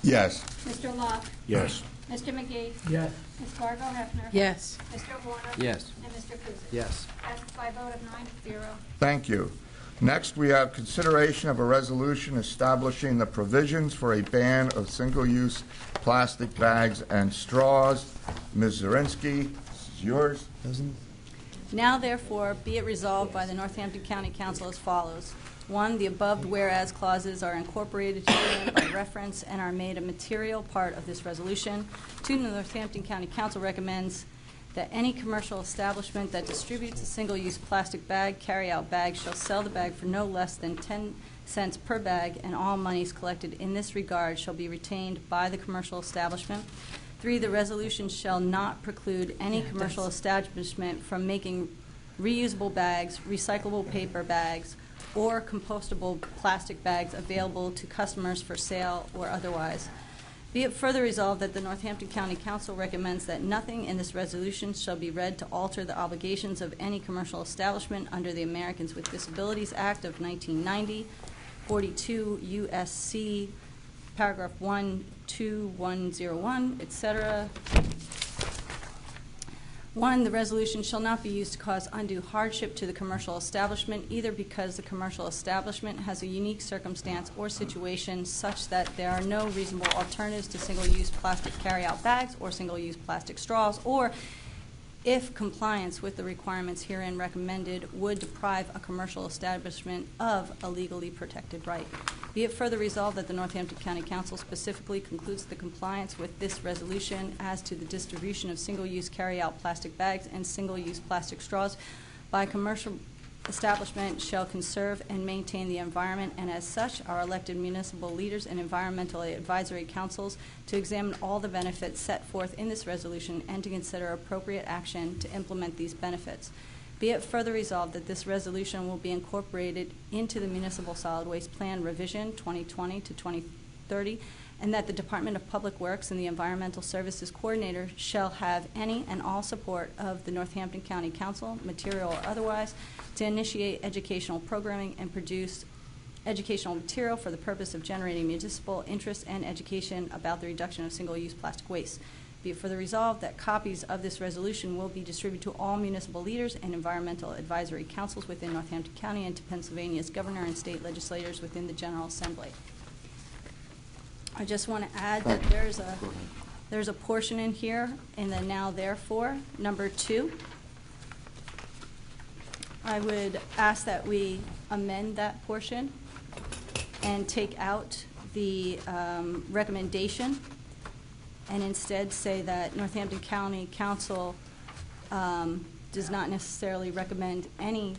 Yes. Mr. Locke. Yes. Mr. McGee. Yes. Ms. Fargo Hefner. Yes. Mr. Warner. Yes. And Mr. Kuzic. Yes. Passes by a vote of 9-0. Thank you. Next, we have consideration of a resolution establishing the provisions for a ban of single-use plastic bags and straws. Ms. Zirinsky, this is yours. Now therefore, be it resolved by the Northampton County Council as follows. 1, the above whereas clauses are incorporated herein by reference and are made a material part of this resolution. 2, the Northampton County Council recommends that any commercial establishment that distributes a single-use plastic bag, carry-out bag, shall sell the bag for no less than 10 cents per bag, and all monies collected in this regard shall be retained by the commercial establishment. 3, the resolution shall not preclude any commercial establishment from making reusable bags, recyclable paper bags, or compostable plastic bags available to customers for sale or otherwise. Be it further resolved that the Northampton County Council recommends that nothing in this resolution shall be read to alter the obligations of any commercial establishment under the Americans with Disabilities Act of 1990, 42 U.S.C. paragraph 12101, etc. 1, the resolution shall not be used to cause undue hardship to the commercial establishment, either because the commercial establishment has a unique circumstance or situation such that there are no reasonable alternatives to single-use plastic carryout bags or single-use plastic straws, or if compliance with the requirements herein recommended would deprive a commercial establishment of a legally protected right. Be it further resolved that the Northampton County Council specifically concludes the compliance with this resolution as to the distribution of single-use carry-out plastic bags and single-use plastic straws by a commercial establishment shall conserve and maintain the environment, and as such are elected municipal leaders and environmental advisory councils to examine all the benefits set forth in this resolution and to consider appropriate action to implement these benefits. Be it further resolved that this resolution will be incorporated into the Municipal Solid Waste Plan Revision 2020 to 2030, and that the Department of Public Works and the Environmental Services Coordinator shall have any and all support of the Northampton County Council, material or otherwise, to initiate educational programming and produce educational material for the purpose of generating municipal interest and education about the reduction of single-use plastic waste. Be it further resolved that copies of this resolution will be distributed to all municipal leaders and environmental advisory councils within Northampton County and to Pennsylvania's governor and state legislators within the General Assembly. I just want to add that there's a portion in here in the now therefore, number 2. I would ask that we amend that portion and take out the recommendation and instead say that Northampton County Council does not necessarily recommend any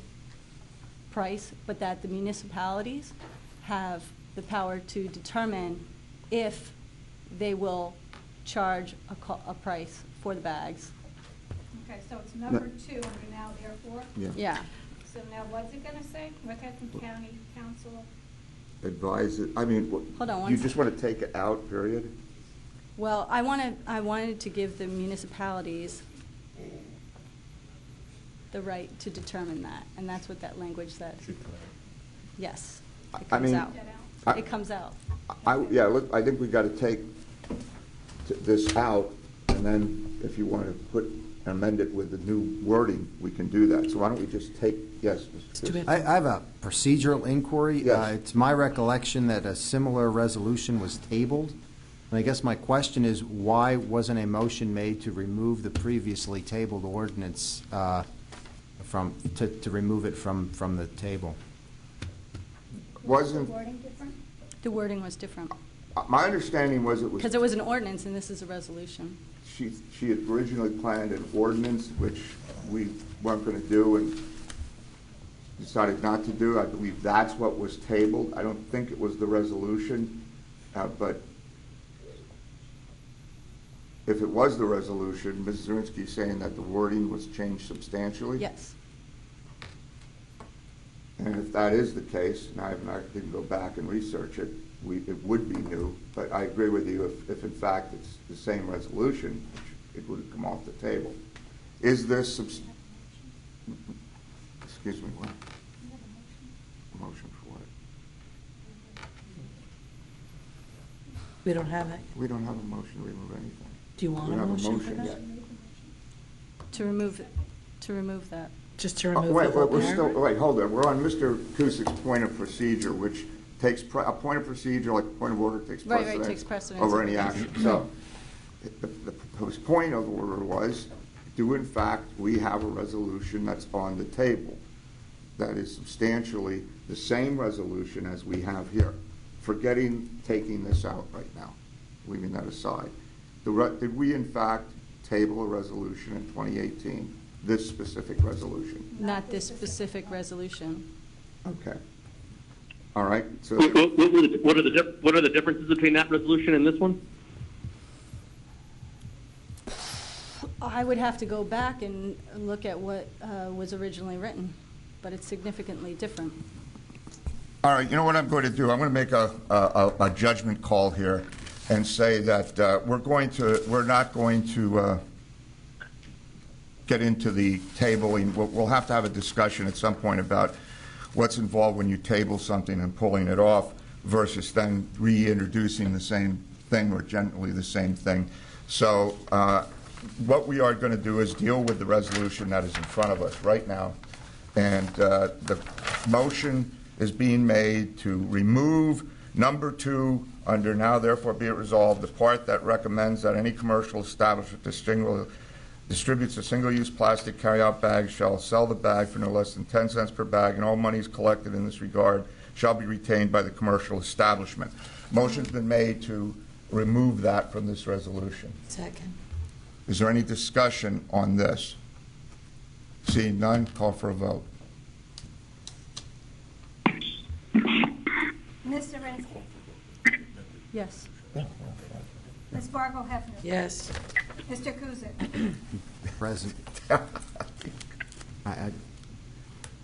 price, but that the municipalities have the power to determine if they will charge a price for the bags. Okay, so it's number 2 under now therefore. Yeah. So now what's it going to say? Northampton County Council. Advise it, I mean, Hold on one you sec. just want to take it out, period? Well, I wanted to give the municipalities the right to determine that, and that's what that language said. Yes, it I comes mean, out. It comes out. Yeah, look, I think we got to take this out, and then if you want to amend it with the new wording, we can do that. So why don't we just take, yes, Mr. Pierce? I have a procedural inquiry. Yes. It's my recollection that a similar resolution was tabled. And I guess my question is, why wasn't a motion made to remove the previously tabled ordinance to remove it from the table? Wasn't, The wording was different. my understanding was it was. Because it was an ordinance and this is a resolution. She had originally planned an ordinance, which we weren't going to do and decided not to do. I believe that's what was tabled. I don't think it was the resolution, but if it was the resolution, Ms. Zirinsky is saying that the wording was changed substantially? Yes. And if that is the case, and I didn't go back and research it, it would be new, but I agree with you, if in fact it's the same resolution, it would have come off the table. Is this, excuse me, what? Motion for what? We don't have it. We don't have a motion to remove anything. Do you want We a don't have motion for that? yet. To remove that. Just to remove Wait, the whole we're still, paragraph? wait, hold on. We're on Mr. Cusick's point of procedure, which takes, a point of procedure, like a point of order, takes Right, precedence. takes precedence over over any anything. action. So, the proposed point of order was, do in fact we have a resolution that's on the table that is substantially the same resolution as we have here? Forgetting taking this out right now, leaving that aside. Did we in fact table a resolution in 2018, this specific resolution? Not this specific resolution. Okay. All right, so, What are the differences between that resolution and this one? I would have to go back and look at what was originally written, but it's significantly different. all right, you know what I'm going to do? I'm going to make a judgment call here and say that we're not going to get into the tabling. We'll have to have a discussion at some point about what's involved when you table something and pulling it off versus then reintroducing the same thing or generally the same thing. So what we are going to do is deal with the resolution that is in front of us right now. And the motion is being made to remove number 2 under now therefore be it resolved, the part that recommends that any commercial establishment distributes a single-use plastic carryout bag shall sell the bag for no less than 10 cents per bag, and all monies collected in this regard shall be retained by the commercial establishment. Motion's been made to remove that from this resolution. Second. Is there any discussion on this? Seeing none, call for a vote. Ms. Zirinsky. Yes. Ms. Fargo Hefner. Yes. Mr. Kuzic. Present.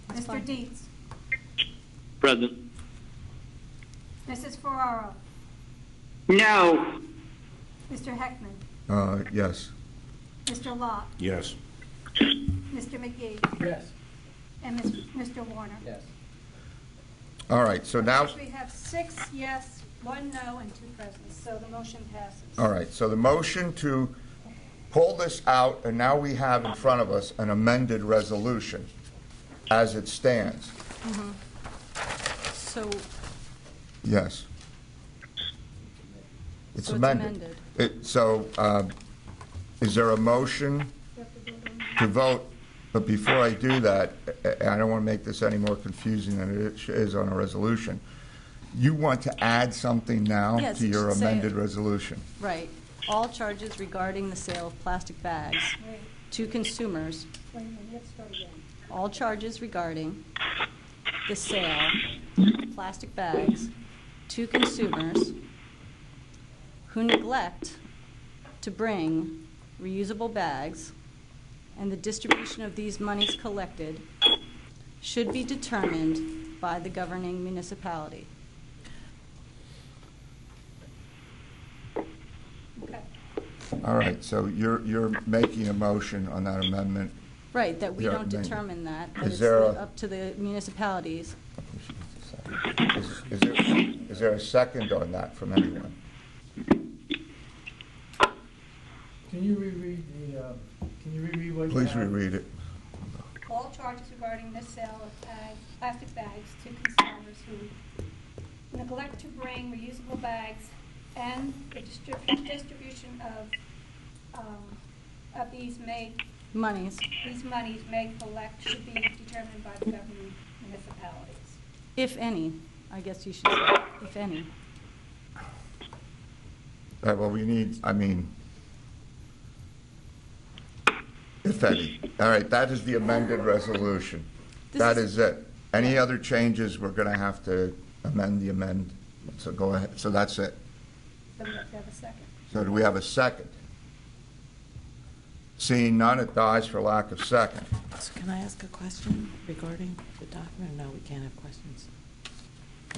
Mr. Dietz. Present. Mrs. Ferraro. No. Mr. Heckman. Yes. Mr. Lott. Yes. Mr. McGee. Yes. And Mr. Warner. Yes. All right, so now, We have 6 yes, 1 no, and 2 present, so the motion passes. all right, so the motion to pull this out, and now we have in front of us an amended resolution as it stands. So, Yes. It's So it's amended. amended. So, is there a motion to vote? But before I do that, I don't want to make this any more confusing than it is on a resolution. You want to add something now Yes, to it your should say- amended resolution? right, all charges regarding the sale of plastic bags to consumers, Wait a minute, you have to start again. all charges regarding the sale of plastic bags to consumers who neglect to bring reusable bags and the distribution of these monies collected should be determined by the governing municipality. Okay. All right, so you're making a motion on that amendment. Right, that we Yeah, don't then- determine that. Is It's there a- up to the municipalities. Is there a second on that from anyone? Can you reread what you Please have? reread it. All charges regarding the sale of plastic bags to consumers who neglect to bring reusable bags and the distribution of these Monies, monies may collect should be determined by the governing municipalities. if any, I guess you should say, if any. Well, we need, if any. All right, that is the amended resolution. That is it. Any other changes, we're going to have to amend the amend. So go ahead. So that's it. So we have to have a second. So do we have a second? Seeing none, it dies for lack of second. So can I ask a question regarding the document? No, we can't have questions.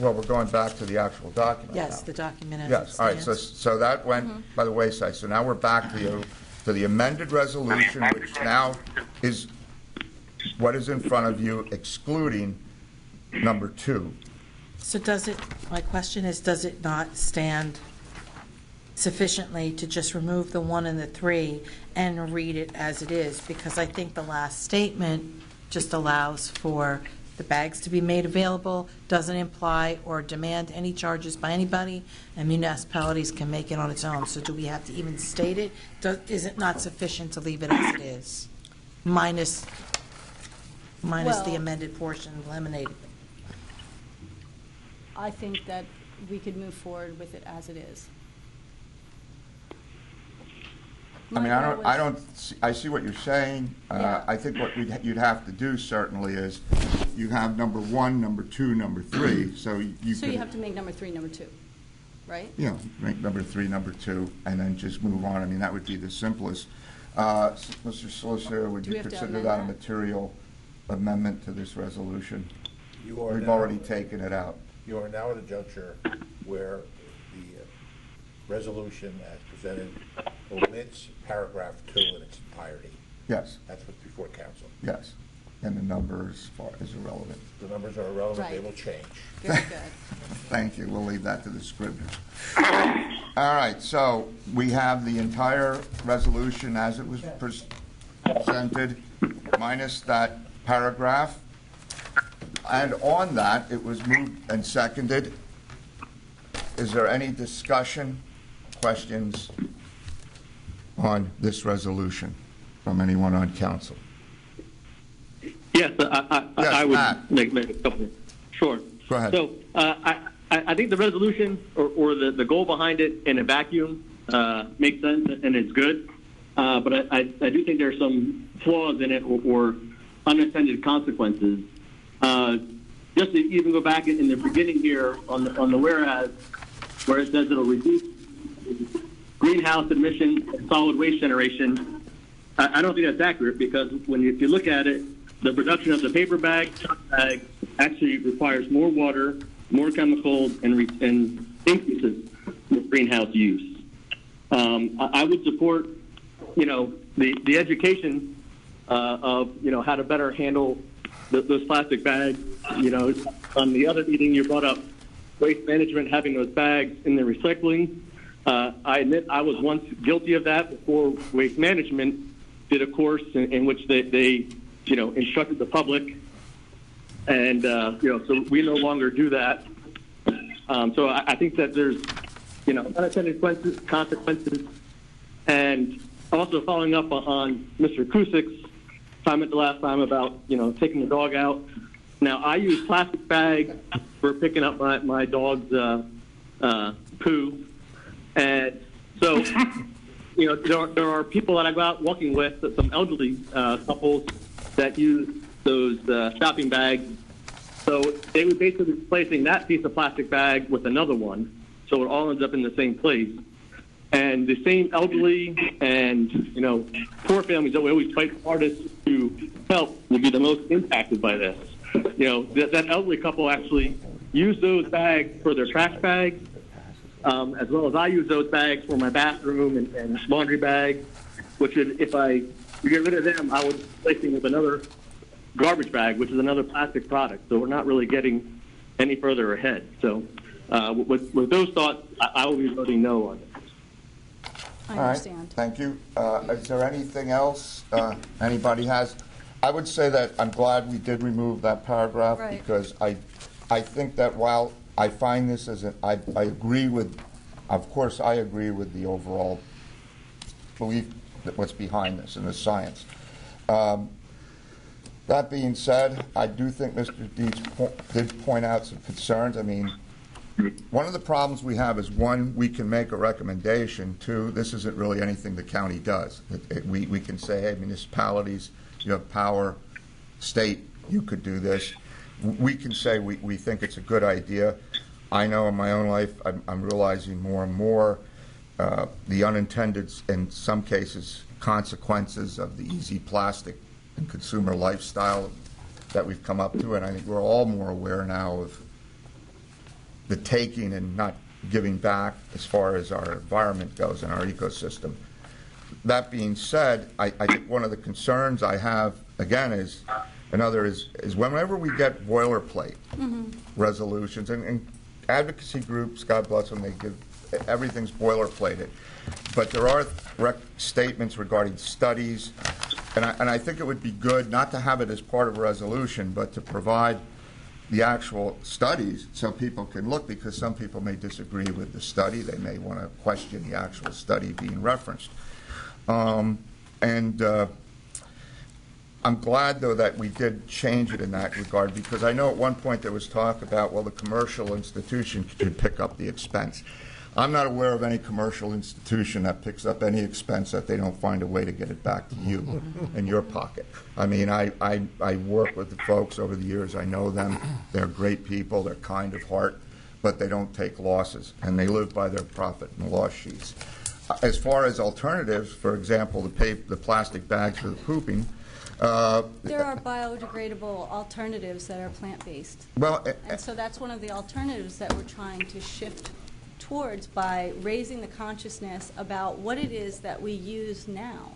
Well, we're going back to the actual document Yes, now. the document as it Yes, all right, stands. so that went by the wayside. So now we're back to the amended resolution, which now is what is in front of you, excluding number 2. So my question is, does it not stand sufficiently to just remove the 1 and the 3 and read it as it is? Because I think the last statement just allows for the bags to be made available, doesn't imply or demand any charges by anybody, and municipalities can make it on its own. So do we have to even state it? Is it not sufficient to leave it as it is, minus the Well- amended portion eliminated? I think that we could move forward with it as it is. I see what you're saying. Yeah. I think what you'd have to do certainly is, you have number 1, number 2, number 3, so you So could. you have to make number 3 number 2, right? Yeah, make number 3, number 2, and then just move on. That would be the simplest. Mr. Solicitor, would Do we you have to consider amend that a that? material amendment to this resolution? You are We've now- already taken it out. You are now at a juncture where the resolution as presented omits paragraph 2 in its entirety. Yes, That's what's before council. yes. And the number is irrelevant. The numbers are irrelevant, they Right. will change. Very good. Thank you. We'll leave that to the scriveners. All right, so we have the entire resolution as it was presented, minus that paragraph. And on that, it was moved and seconded. Is there any discussion, questions on this resolution from anyone on council? Yes, Yes, I would Matt. make a couple. Sure. Go ahead. So I think the resolution or the goal behind it in a vacuum makes sense and it's good. But I do think there are some flaws in it or unintended consequences. Just to even go back in the beginning here on the whereas, where it says it'll reduce greenhouse emission and solid waste generation, I don't think that's accurate because if you look at it, the production of the paper bag actually requires more water, more chemicals, and increases the greenhouse use. I would support, the education of how to better handle those plastic bags. On the other meeting you brought up waste management, having those bags in the recycling. I admit I was once guilty of that before Waste Management did a course in which they instructed the public, and so we no longer do that. So I think that there's unintended consequences, and also following up on Mr. Cusick's comment the last time about taking the dog out. Now I use plastic bags for picking up my dog's poo, and so there are people that I go out walking with, some elderly couples that use those shopping bags. So they would basically be replacing that piece of plastic bag with another one, so it all ends up in the same place. And the same elderly and poor families that we always fight hardest to help will be the most impacted by this. That elderly couple actually used those bags for their trash bags, as well as I use those bags for my bathroom and laundry bags, which is, if I get rid of them, I would replace them with another garbage bag, which is another plastic product. So we're not really getting any further ahead. So with those thoughts, I will be voting no on it. I All right, understand. thank you. Is there anything else anybody has? I would say that I'm glad we did remove that paragraph Right. because I think that while I find this as I agree with, of course, I agree with the overall belief that what's behind this and the science. That being said, I do think Mr. Dietz did point out some concerns. I mean, one of the problems we have is, one, we can make a recommendation. Two, this isn't really anything the county does. We can say, hey, municipalities, you have power. State, you could do this. We can say we think it's a good idea. I know in my own life, I'm realizing more and more the unintended, in some cases, consequences of the easy plastic and consumer lifestyle that we've come up to. And I think we're all more aware now of the taking and not giving back as far as our environment goes and our ecosystem. That being said, I think one of the concerns I have, again, is whenever we get boilerplate resolutions, and advocacy groups, God bless them, they give, everything's boilerplated. But there are statements regarding studies, and I think it would be good not to have it as part of a resolution, but to provide the actual studies so people can look, because some people may disagree with the study. They may want to question the actual study being referenced. I'm glad, though, that we did change it in that regard, because I know at one point there was talk about, well, the commercial institution should pick up the expense. I'm not aware of any commercial institution that picks up any expense that they don't find a way to get it back to you in your pocket. I mean, I work with the folks over the years. I know them. They're great people. They're kind of heart, but they don't take losses, and they live by their profit and loss sheets. As far as alternatives, for example, the plastic bags for the pooping, There are biodegradable alternatives that are plant-based. well, And so that's one of the alternatives that we're trying to shift towards by raising the consciousness about what it is that we use now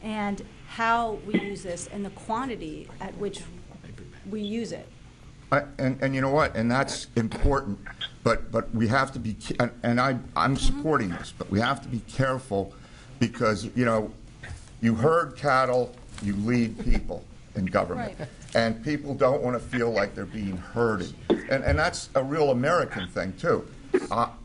and how we use this and the quantity at which we use it. and you know what? And that's important. But we have to be, and I'm supporting this, but we have to be careful because, you know, you herd cattle, you lead people in government. Right. And people don't want to feel like they're being herded. And that's a real American thing, too.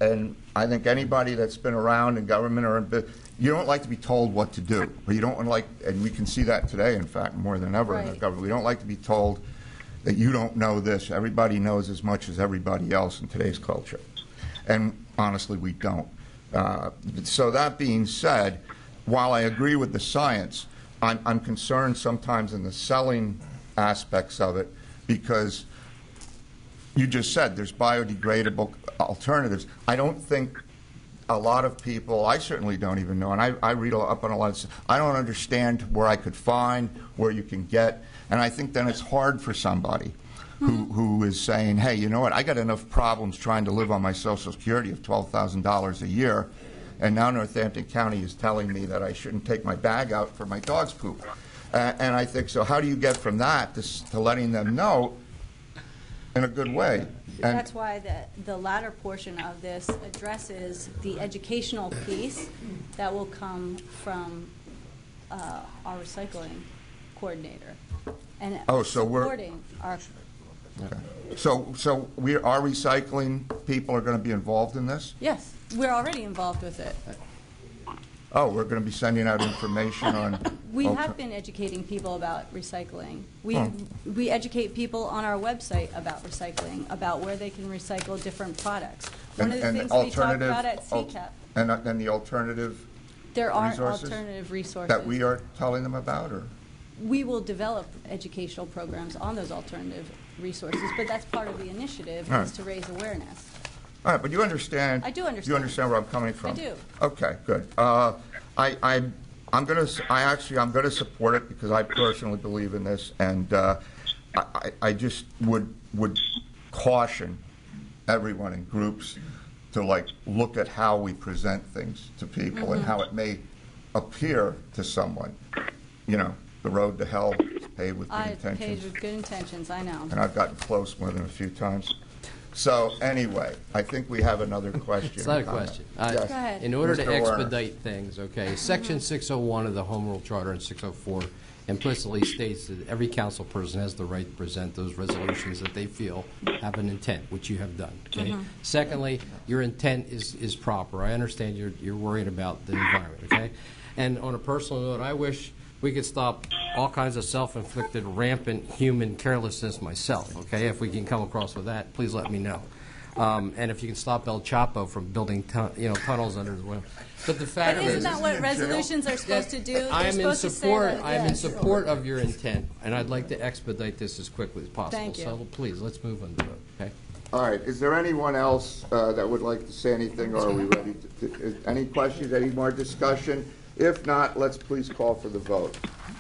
And I think anybody that's been around in government you don't like to be told what to do. Or you don't like, and we can see that today, in fact, more than ever in our government. We don't like to be told that you don't know this. Everybody knows as much as everybody else in today's culture. And honestly, we don't. So that being said, while I agree with the science, I'm concerned sometimes in the selling aspects of it because you just said there's biodegradable alternatives. I don't think a lot of people, I certainly don't even know, and I read up on a lot of stuff. I don't understand where I could find, where you can get, and I think then it's hard for somebody who is saying, hey, you know what, I got enough problems trying to live on my Social Security of $12,000 a year, and now Northampton County is telling me that I shouldn't take my bag out for my dog's poop. And I think, so how do you get from that to letting them know in a good way? And That's why the latter portion of this addresses the educational piece that will come from our recycling coordinator. And so we're supporting our... okay. So our recycling people are going to be involved in this? Yes, we're already involved with it. Oh, we're going to be sending out information on... We have been educating people about recycling. We educate people on our website about recycling, about where they can recycle different products. One of the things we talk about at CCAP. And the alternative There are resources alternative resources. that we are telling them about, or? We will develop educational programs on those alternative resources, but that's part of the initiative, All is right. to raise awareness. All right, but you understand? I do understand. You understand where I'm coming from? I do. Okay, good. I'm going to support it because I personally believe in this, and I just would caution everyone in groups to like look at how we present things to people and how it may appear to someone. You know, the road to hell is paved with good intentions. Paved with good intentions, I know. And I've gotten close more than a few times. So anyway, I think we have another question. It's not a question. Yes. Go ahead. In order to Mr. Warner. expedite things, okay, Section 601 of the Home Rule Charter and 604 implicitly states that every council person has the right to present those resolutions that they feel have an intent, which you have done, okay? Secondly, your intent is proper. I understand you're worried about the environment, okay? And on a personal note, I wish we could stop all kinds of self-inflicted, rampant human carelessness myself, okay? If we can come across with that, please let me know. And if you can stop El Chapo from building tunnels under the well. But the fact But is, isn't that what resolutions are supposed to do? I They're am in supposed to say support. that, I am in yes. support of your intent, and I'd like to expedite this as quickly as possible. Thank you. So please, let's move on to it. Okay. All right, is there anyone else that would like to say anything, or are we ready any questions, any more discussion? If not, let's please call for the vote.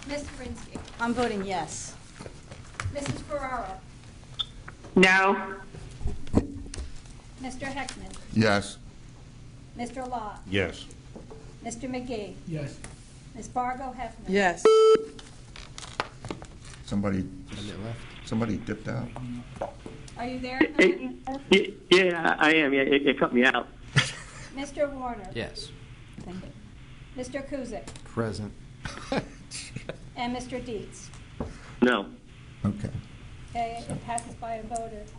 Ms. Zirinsky. I'm voting yes. Mrs. Ferrara. No. Mr. Heckman. Yes. Mr. Lott. Yes. Mr. McGee. Yes. Ms. Fargo Hefner. Yes. Somebody dipped out. Are you there? Yeah, I am. Yeah, it cut me out. Mr. Warner. Yes. Thank you. Mr. Kuzic. Present. And Mr. Dietz. No. Okay. Okay, it passes by a vote of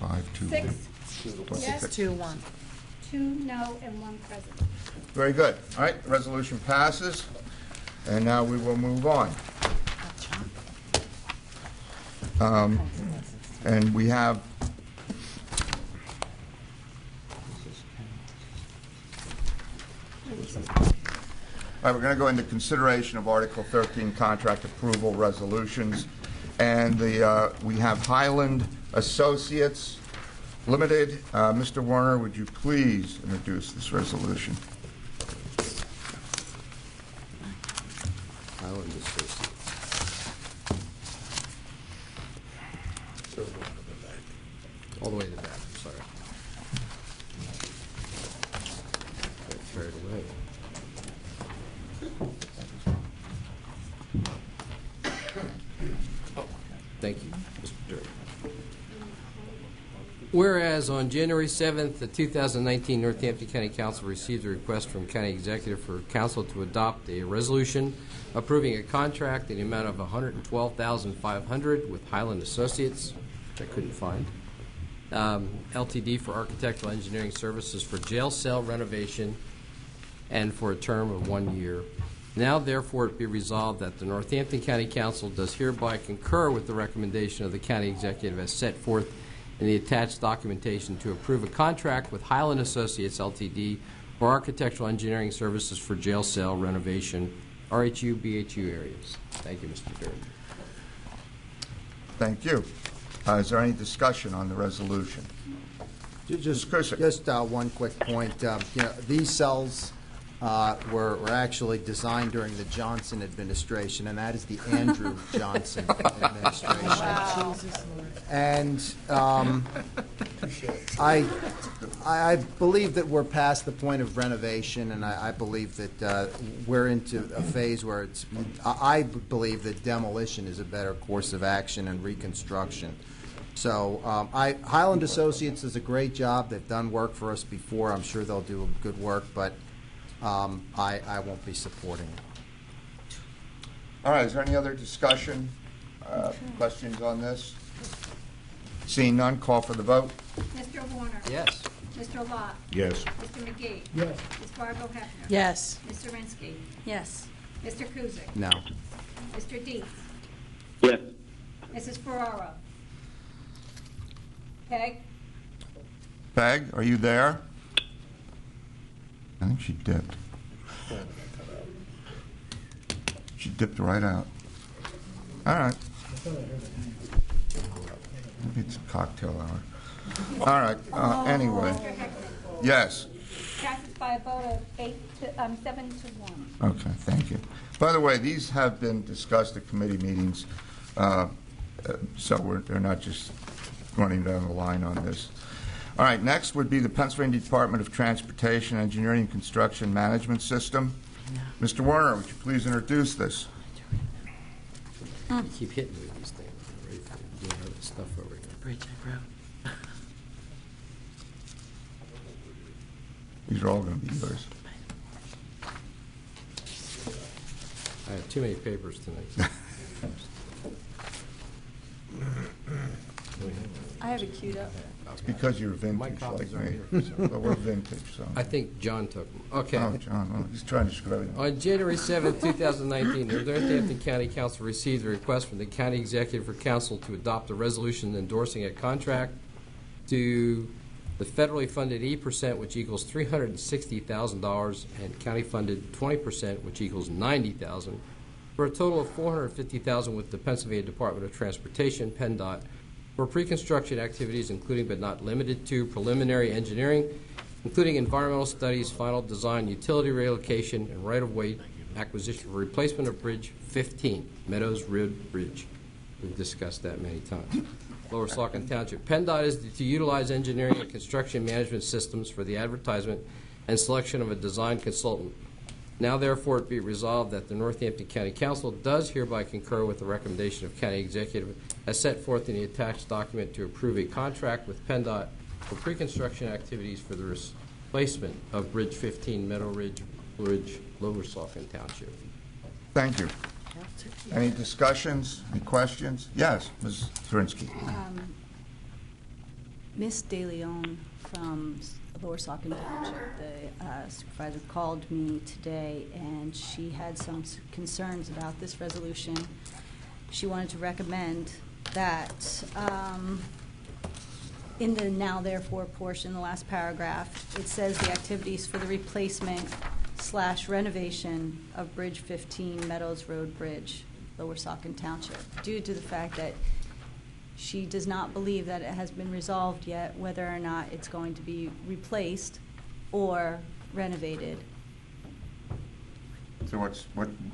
5-2. 6 yes, 2-1. 2 no, and 1 present. Very good. All right, resolution passes, and now we will move on. And we have all right, we're going to go into consideration of Article 13 contract approval resolutions. And we have Highland Associates Limited. Mr. Warner, would you please introduce this resolution? Highland Associates. All the way to the back, I'm sorry. Got carried away. Thank you, Mr. Durden. Whereas on January 7th, the 2019 Northampton County Council received a request from County Executive for Council to adopt a resolution approving a contract in the amount of $112,500 with Highland Associates, which I couldn't find, LTD for architectural engineering services for jail cell renovation and for a term of 1 year. Now, therefore, it be resolved that the Northampton County Council does hereby concur with the recommendation of the County Executive as set forth in the attached documentation to approve a contract with Highland Associates, LTD, for architectural engineering services for jail cell renovation, RHU, BHU areas. Thank you, Mr. Durden. Thank you. Is there any discussion on the resolution? Just one quick point. These cells were actually designed during the Johnson administration, and that is the Andrew Johnson administration. Wow. And I believe that we're past the point of renovation, and I believe that we're into a phase where I believe that demolition is a better course of action and reconstruction. So Highland Associates does a great job. They've done work for us before. I'm sure they'll do good work, but I won't be supporting it. All right, is there any other discussion, questions on this? Seeing none, call for the vote. Mr. Warner. Yes. Mr. Lott. Yes. Mr. McGee. Yes. Ms. Fargo Hefner. Yes. Ms. Zirinsky. Yes. Mr. Kuzic. No. Mr. Dietz. Yes. Mrs. Ferrara. Peg. Peg, are you there? I think she dipped. She dipped right out. All right. Maybe it's a cocktail hour. All right. Anyway. Mr. Heckman. Yes. Passes by a vote of 7 to 1. Okay, thank you. By the way, these have been discussed at committee meetings, so they're not just running down the line on this. All right, next would be the Pennsylvania Department of Transportation Engineering and Construction Management System. Mr. Warner, would you please introduce this? You keep hitting me with these things. I'm ready for you to do other stuff over here. Bridge I wrote. These are all going to be yours. I have too many papers tonight. I have it queued up. It's because you're My vintage copies like are me. here. But we're vintage, so. I think John took them. Okay. Oh, John, well, he's trying to screw everything. On January 7th, 2019, the Northampton County Council received a request from the County Executive for Council to adopt a resolution endorsing a contract to the federally funded 8%, which equals $360,000, and county-funded 20%, which equals $90,000, for a total of $450,000 with the Pennsylvania Department of Transportation, PennDOT, for pre-construction activities, including but not limited to preliminary engineering, including environmental studies, final design, utility relocation, and right-of-way acquisition for replacement of Bridge 15, Meadows Road Bridge. We've discussed that many times. Lower Saucon Township. PennDOT is to utilize engineering and construction management systems for the advertisement and selection of a design consultant. Now, therefore, it be resolved that the Northampton County Council does hereby concur with the recommendation of County Executive as set forth in the attached document to approve a contract with PennDOT for pre-construction activities for the replacement of Bridge 15, Meadow Ridge Bridge, Lower Saucon Township. Thank you. Any discussions, any questions? Yes, Ms. Zirinsky. Ms. DeLeon from Lower Saucon Township, the supervisor, called me today, and she had some concerns about this resolution. She wanted to recommend that in the now therefore portion, the last paragraph, it says the activities for the replacement / renovation of Bridge 15, Meadows Road Bridge, Lower Saucon Township, due to the fact that she does not believe that it has been resolved yet whether or not it's going to be replaced or renovated. So what,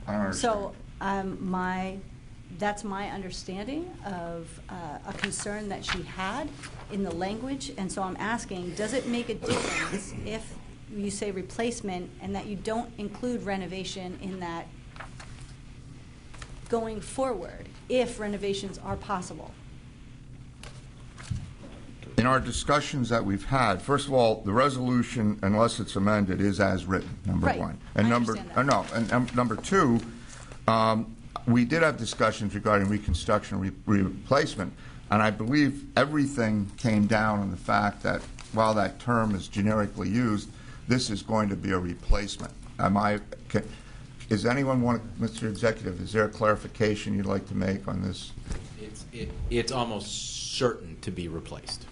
I don't understand. So that's my understanding of a concern that she had in the language, and so I'm asking, does it make a difference if you say replacement and that you don't include renovation in that going forward, if renovations are possible? In our discussions that we've had, first of all, the resolution, unless it's amended, is as written, number Right. one. And I number, understand that. and number two, we did have discussions regarding reconstruction, replacement, and I believe everything came down on the fact that while that term is generically used, this is going to be a replacement. Is anyone Mr. Executive, is there a clarification you'd like to make on this? It's almost certain to be replaced.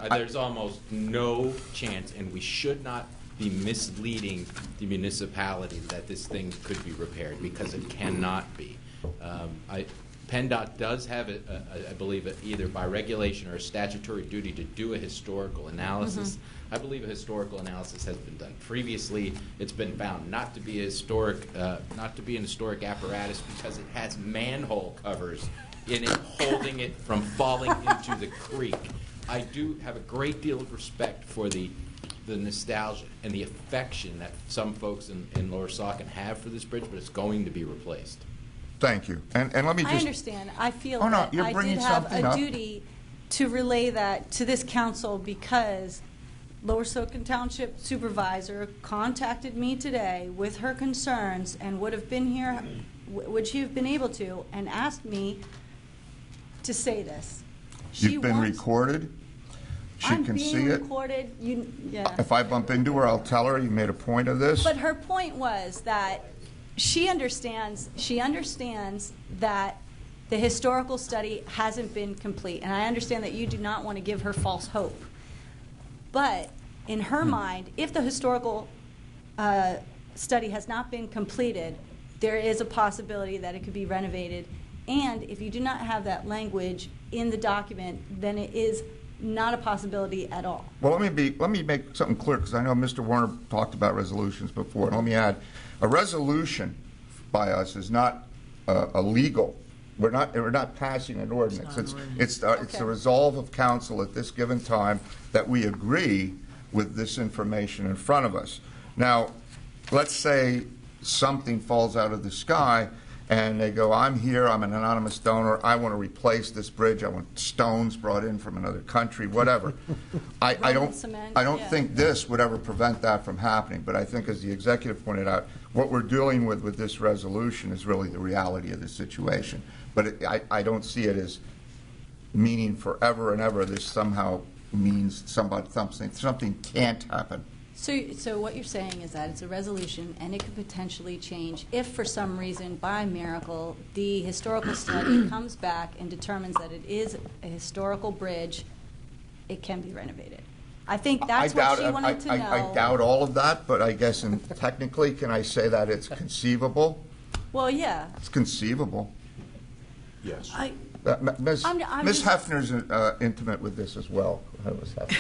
There's almost no chance, and we should not be misleading the municipality that this thing could be repaired, because it cannot be. PennDOT does have, I believe, either by regulation or a statutory duty to do a historical analysis. I believe a historical analysis has been done previously. It's been found not to be a historic, not to be an historic apparatus because it has manhole covers in it holding it from falling into the creek. I do have a great deal of respect for the nostalgia and the affection that some folks in Lower Saucon have for this bridge, but it's going to be replaced. Thank you. And let me just... I understand. I feel Oh, no, that you're I bringing did have something a up. duty to relay that to this council because Lower Saucon Township Supervisor contacted me today with her concerns and would have been here, would she have been able to, and asked me to say this. You've been recorded. She can see I'm being it. recorded. Yeah. If I bump into her, I'll tell her you made a point of this. But her point was that she understands that the historical study hasn't been complete, and I understand that you do not want to give her false hope. But in her mind, if the historical study has not been completed, there is a possibility that it could be renovated. And if you do not have that language in the document, then it is not a possibility at all. Well, let me make something clear, because I know Mr. Warner talked about resolutions before. And let me add, a resolution by us is not a legal We're not passing an ordinance. It's the resolve of council at this given time that we agree with this information in front of us. Now, let's say something falls out of the sky and they go, I'm here, I'm an anonymous donor, I want to replace this bridge, I want stones brought in from another country, whatever. I don't think this would ever prevent that from happening, but I think, as the executive pointed out, what we're dealing with this resolution is really the reality of the situation. But I don't see it as meaning forever and ever this somehow means something can't happen. So what you're saying is that it's a resolution, and it could potentially change if, for some reason, by miracle, the historical study comes back and determines that it is a historical bridge, it can be renovated. I think that's what she wanted to know. I doubt all of that, but I guess technically, can I say that it's conceivable? Well, yeah. It's conceivable. Yes. Ms. Hefner's intimate with this as well. Ms. Hefner.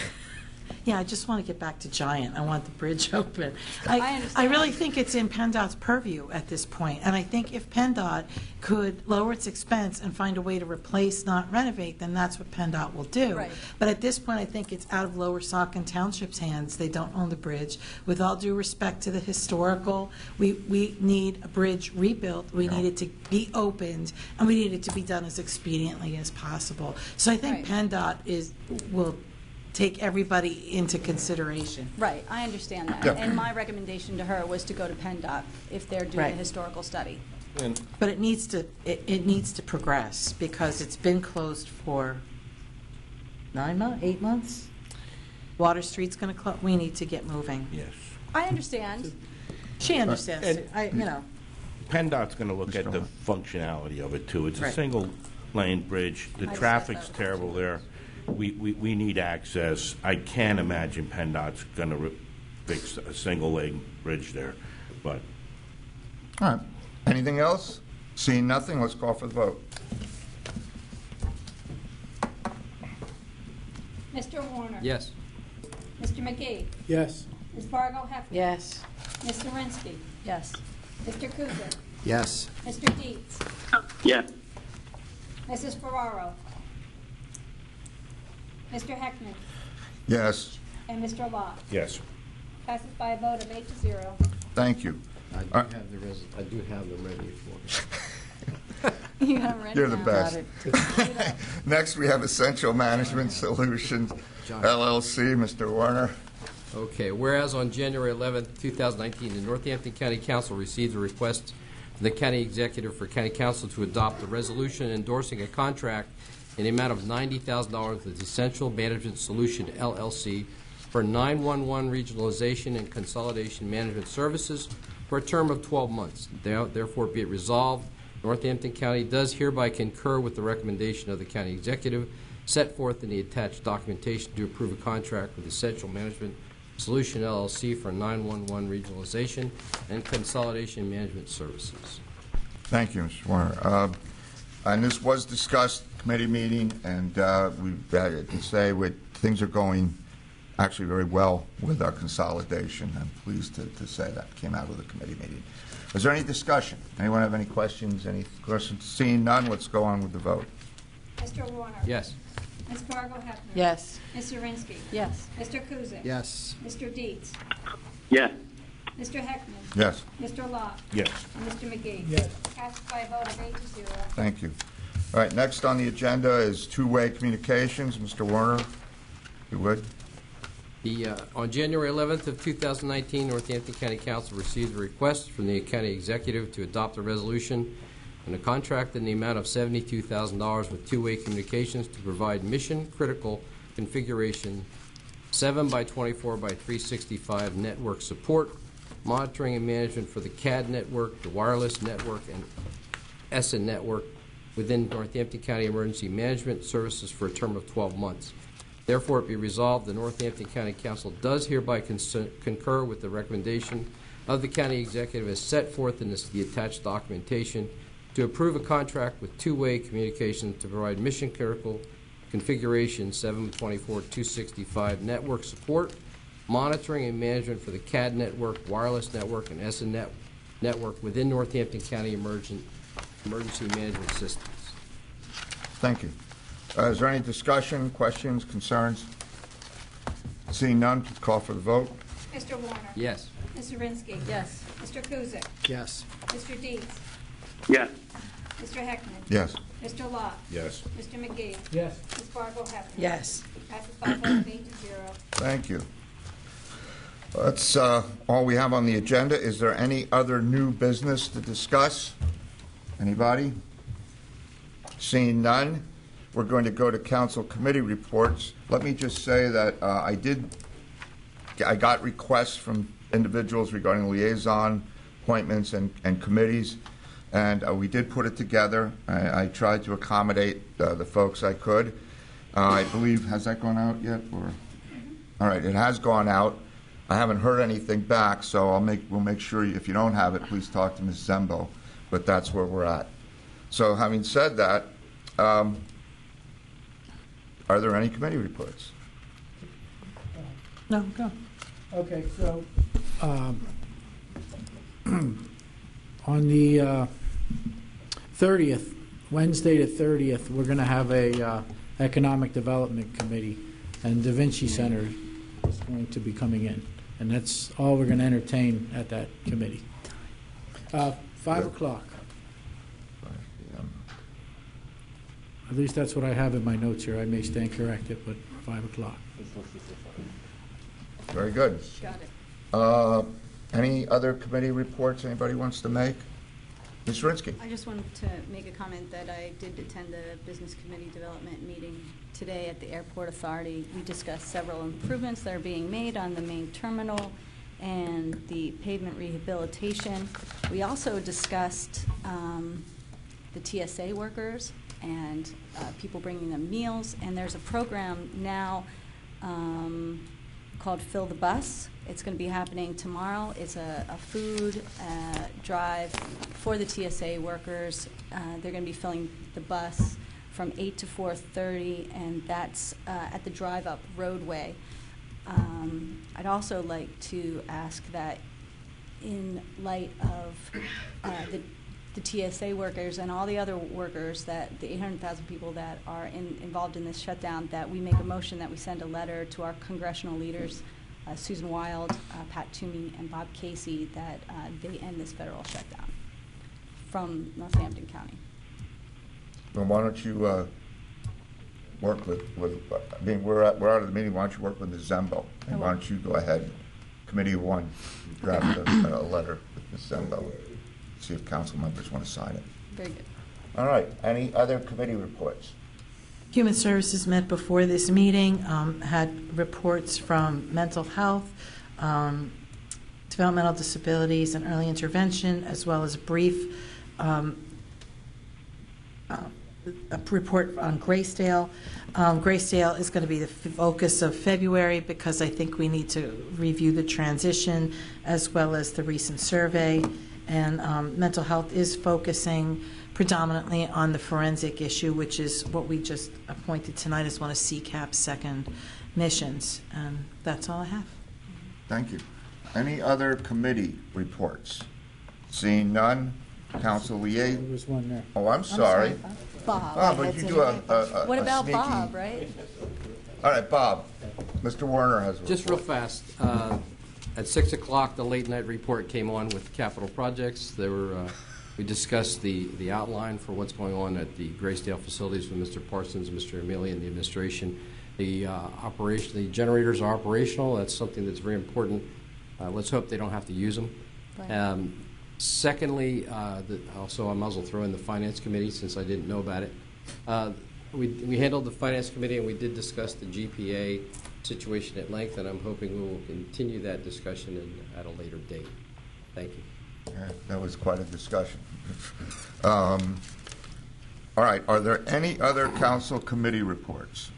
Yeah, I just want to get back to Giant. I want the bridge open. I understand. I really think it's in PennDOT's purview at this point, and I think if PennDOT could lower its expense and find a way to replace, not renovate, then that's what PennDOT will do. Right. But at this point, I think it's out of Lower Saucon Township's hands. They don't own the bridge. With all due respect to the historical, we need a bridge rebuilt. We need it to be opened, and we need it to be done as expediently as possible. So I think PennDOT will take everybody into consideration. Right, I understand that. Yeah. And my recommendation to her was to go to PennDOT if they're doing a historical study. But it needs to progress because it's been closed for 9 months, 8 months. Water Street's going to close. We need to get moving. Yes. I understand. She understands. PennDOT's going to look at the functionality of it too. It's a Right. single lane bridge. The traffic's terrible there. We need access. I can't imagine PennDOT's going to fix a single lane bridge there, but. All right. Anything else? Seeing nothing, let's call for the vote. Mr. Warner? Yes. Mr. McGee? Yes. Ms. Fargo Hefner? Yes. Ms. Zirinsky? Yes. Mr. Kuzic? Yes. Mr. Dietz? Yes. Mrs. Ferraro? Mr. Heckman? Yes. And Mr. Lott? Yes. Passes by a vote of 8-0. Thank you. I do have them ready for you. You have them ready You're the now. best. Next, we have Essential Management Solutions, LLC. Mr. Warner. Okay, whereas on January 11th, 2019, the Northampton County Council received a request from the County Executive for County Council to adopt a resolution endorsing a contract in the amount of $90,000 with Essential Management Solution, LLC, for 911 regionalization and consolidation management services for a term of 12 months. Therefore, be it resolved, Northampton County does hereby concur with the recommendation of the County Executive set forth in the attached documentation to approve a contract with Essential Management Solution, LLC, for 911 regionalization and consolidation management services. Thank you, Mr. Warner. And this was discussed committee meeting, and we can say things are going actually very well with our consolidation. I'm pleased to say that came out of the committee meeting. Is there any discussion? Anyone have any questions? Any questions? Seeing none, let's go on with the vote. Mr. Warner? Yes. Ms. Fargo Hefner? Yes. Ms. Zirinsky? Yes. Mr. Kuzic? Yes. Mr. Dietz? Yes. Mr. Heckman? Yes. Mr. Lott? Yes. And Mr. McGee? Yes. Passes by a vote of 8-0. Thank you. All right, next on the agenda is two-way communications. Mr. Warner, if you would. On January 11th of 2019, Northampton County Council received a request from the County Executive to adopt a resolution and a contract in the amount of $72,000 with two-way communications to provide mission-critical configuration 7x24x365 network support, monitoring and management for the CAD network, the wireless network, and ESSA network within Northampton County Emergency Management Services for a term of 12 months. Therefore, it be resolved, the Northampton County Council does hereby concur with the recommendation of the County Executive as set forth in the attached documentation to approve a contract with two-way communication to provide mission-critical configuration 724-265 network support, monitoring and management for the CAD network, wireless network, and ESSA network within Northampton County Emergency Management Systems. Thank you. Is there any discussion, questions, concerns? Seeing none, please call for the vote. Mr. Warner? Yes. Ms. Zirinsky? Yes. Mr. Kuzic? Yes. Mr. Dees? Yes. Mr. Heckman? Yes. Mr. Lott? Yes. Mr. McGee? Yes. Ms. Fargo Hefner? Yes. Passes 5 votes, 8 to 0. Thank you. That's all we have on the agenda. Is there any other new business to discuss? Anybody? Seeing none, we're going to go to council committee reports. Let me just say that I got requests from individuals regarding liaison appointments and committees, and we did put it together. I tried to accommodate the folks I could. I believe, has that gone out yet? Or? All right, it has gone out. I haven't heard anything back, so we'll make sure if you don't have it, please talk to Ms. Zembo. But that's where we're at. So, having said that, are there any committee reports? No, go. Okay, so on the 30th, Wednesday the 30th, we're going to have a Economic Development Committee, and Da Vinci Center is going to be coming in. And that's all we're going to entertain at that committee. 5 o'clock. At least that's what I have in my notes here. I may stand corrected, but 5 o'clock. Very good. Got it. Any other committee reports anybody wants to make? Ms. Zirinsky? I just wanted to make a comment that I did attend the Business Committee Development meeting today at the Airport Authority. We discussed several improvements that are being made on the main terminal and the pavement rehabilitation. We also discussed the TSA workers and people bringing them meals. And there's a program now called Fill the Bus. It's going to be happening tomorrow. It's a food drive for the TSA workers. They're going to be filling the bus from 8 to 4:30, and that's at the drive-up roadway. I'd also like to ask that in light of the TSA workers and all the other workers, that the 800,000 people that are involved in this shutdown, that we make a motion that we send a letter to our congressional leaders, Susan Wild, Pat Toomey, and Bob Casey, that they end this federal shutdown from Northampton County. Well, why don't you work with I mean, we're out of the meeting. Why don't you work with Ms. Zembo? And why don't you go ahead, Committee of One, draft a letter with Ms. Zembo, see if council members want to sign it. Very good. All right. Any other committee reports? Human Services met before this meeting, had reports from mental health, developmental disabilities, and early intervention, as well as a brief a report on Graysdale. Graysdale is going to be the focus of February because I think we need to review the transition as well as the recent survey. And mental health is focusing predominantly on the forensic issue, which is what we just appointed tonight as one of CCAP's second missions. And that's all I have. Thank you. Any other committee reports? Seeing none, council liaison. There was one there. Oh, I'm sorry. Bob. Oh, but you do a What about sneaky... Bob, right? All right, Bob. Mr. Warner has a Just report. real fast. At 6 o'clock, the late night report came on with capital projects. We discussed the outline for what's going on at the Graysdale facilities with Mr. Parsons, Mr. Amelia, and the administration. The generators are operational. That's something that's very important. Let's hope they don't have to use them. Right. Secondly, also I might as well throw in the Finance Committee since I didn't know about it. We handled the Finance Committee and we did discuss the GPA situation at length, and I'm hoping we will continue that discussion at a later date. Thank you. Yeah, that was quite a discussion. All right. Are there any other council committee reports?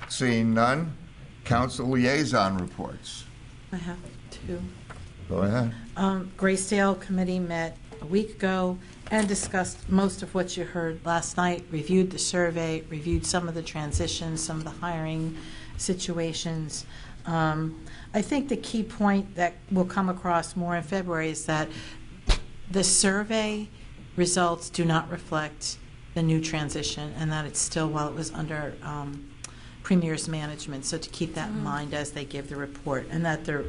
Seeing none, council liaison reports. I have two. Go ahead. Graysdale Committee met a week ago and discussed most of what you heard last night, reviewed the survey, reviewed some of the transitions, some of the hiring situations. I think the key point that will come across more in February is that the survey results do not reflect the new transition, and that it's still, while it was under Premier's management, so to keep that in mind as they give the report, and that the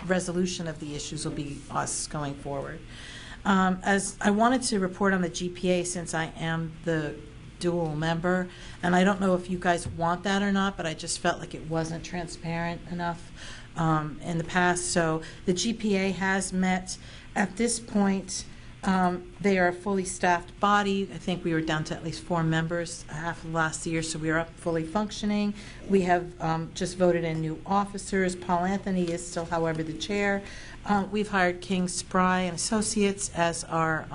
resolution of the issues will be us going forward. As I wanted to report on the GPA, since I am the dual member, and I don't know if you guys want that or not, but I just felt like it wasn't transparent enough in the past. So the GPA has met. At this point, they are a fully staffed body. I think we were down to at least 4 members half of last year, so we are up fully functioning. We have just voted in new officers. Paul Anthony is still, however, the chair. We've hired King Spry and Associates as our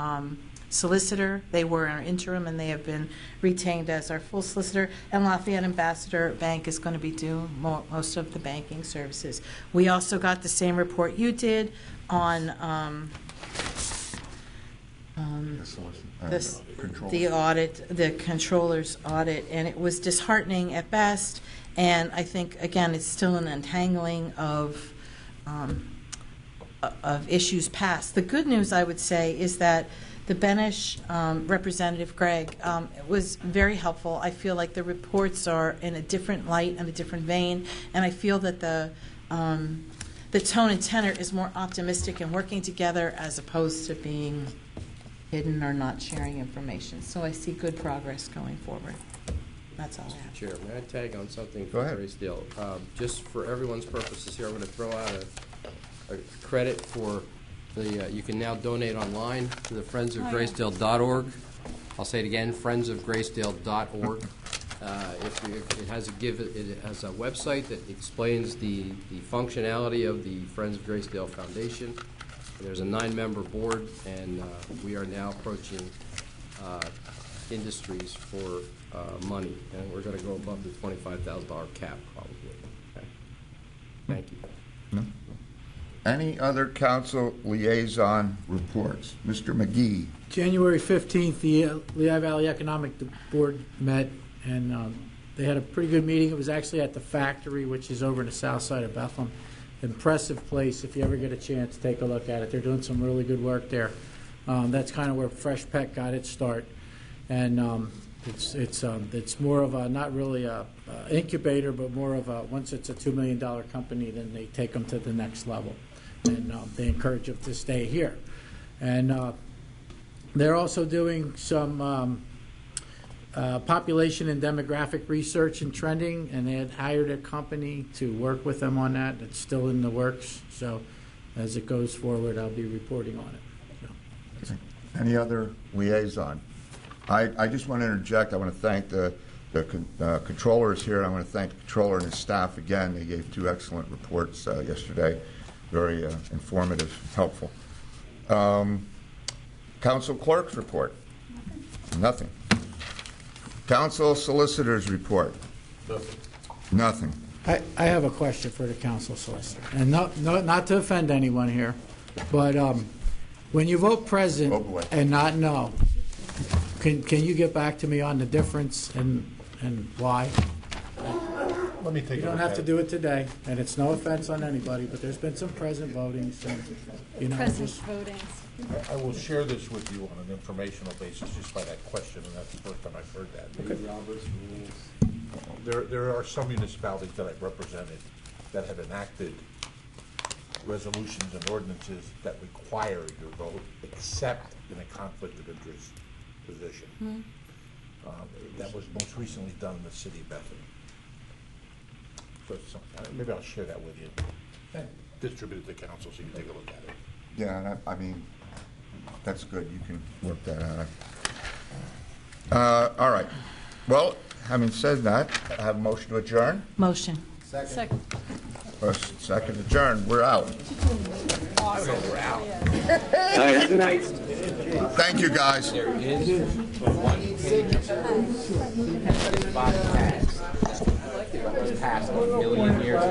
solicitor. They were our interim, and they have been retained as our full solicitor. And Lafayette Ambassador Bank is going to be doing most of the banking services. We also got the same report you did on the audit, the controller's audit, and it was disheartening at best. And I think, again, it's still an untangling of issues past. The good news, I would say, is that the Benesch Representative Gregg was very helpful. I feel like the reports are in a different light and a different vein, and I feel that the tone and tenor is more optimistic and working together as opposed to being hidden or not sharing information. So I see good progress going forward. That's all I have. Chair, may I tag on something Go for ahead. Graysdale? Just for everyone's purposes here, I'm going to throw out a credit for the, you can now donate online to the friendsofgraysdale.org. I'll say it again, friendsofgraysdale.org. It has a website that explains the functionality of the Friends of Graysdale Foundation. There's a 9-member board, and we are now approaching industries for money, and we're going to go above the $25,000 cap probably. Okay. Thank you. No? Any other council liaison reports? Mr. McGee. January 15th, the Lehigh Valley Economic Board met, and they had a pretty good meeting. It was actually at the factory, which is over in the south side of Bethlehem. Impressive place. If you ever get a chance, take a look at it. They're doing some really good work there. That's kind of where Fresh Pet got its start, and it's more of a, not really a incubator, but more of a, once it's a $2 million company, then they take them to the next level, and they encourage them to stay here. And they're also doing some population and demographic research and trending, and they had hired a company to work with them on that. It's still in the works, so as it goes forward, I'll be reporting on it. So. Any other liaison? I just want to interject. I want to thank the controllers here. I want to thank the controller and his staff again. They gave 2 excellent reports yesterday, very informative, helpful. Council clerk's report. Nothing. Council solicitor's report. Nothing. I have a question for the council solicitor, and not to offend anyone here, but when you vote present and not no, can you get back to me on the difference and why? Let me take You don't have to do it today, and it's no offense on anybody, but there's been some present votings, and Present just votings. I will share this with you on an informational basis just by that question, and that's the first time I've heard that. There are some municipalities that I've represented that have enacted resolutions and ordinances that require your vote, except in a conflict of interest position. That was most recently done in the city of Bethlehem. So maybe I'll share that with you and distribute it to the council so you can take a look at it. Yeah, I mean, that's good. You can work that out. All right. Well, having said that, I have a motion to adjourn. Motion. Second. First, second adjourn. We're out. Awesome. We're out. Thank you, guys. There is one page of passed a million years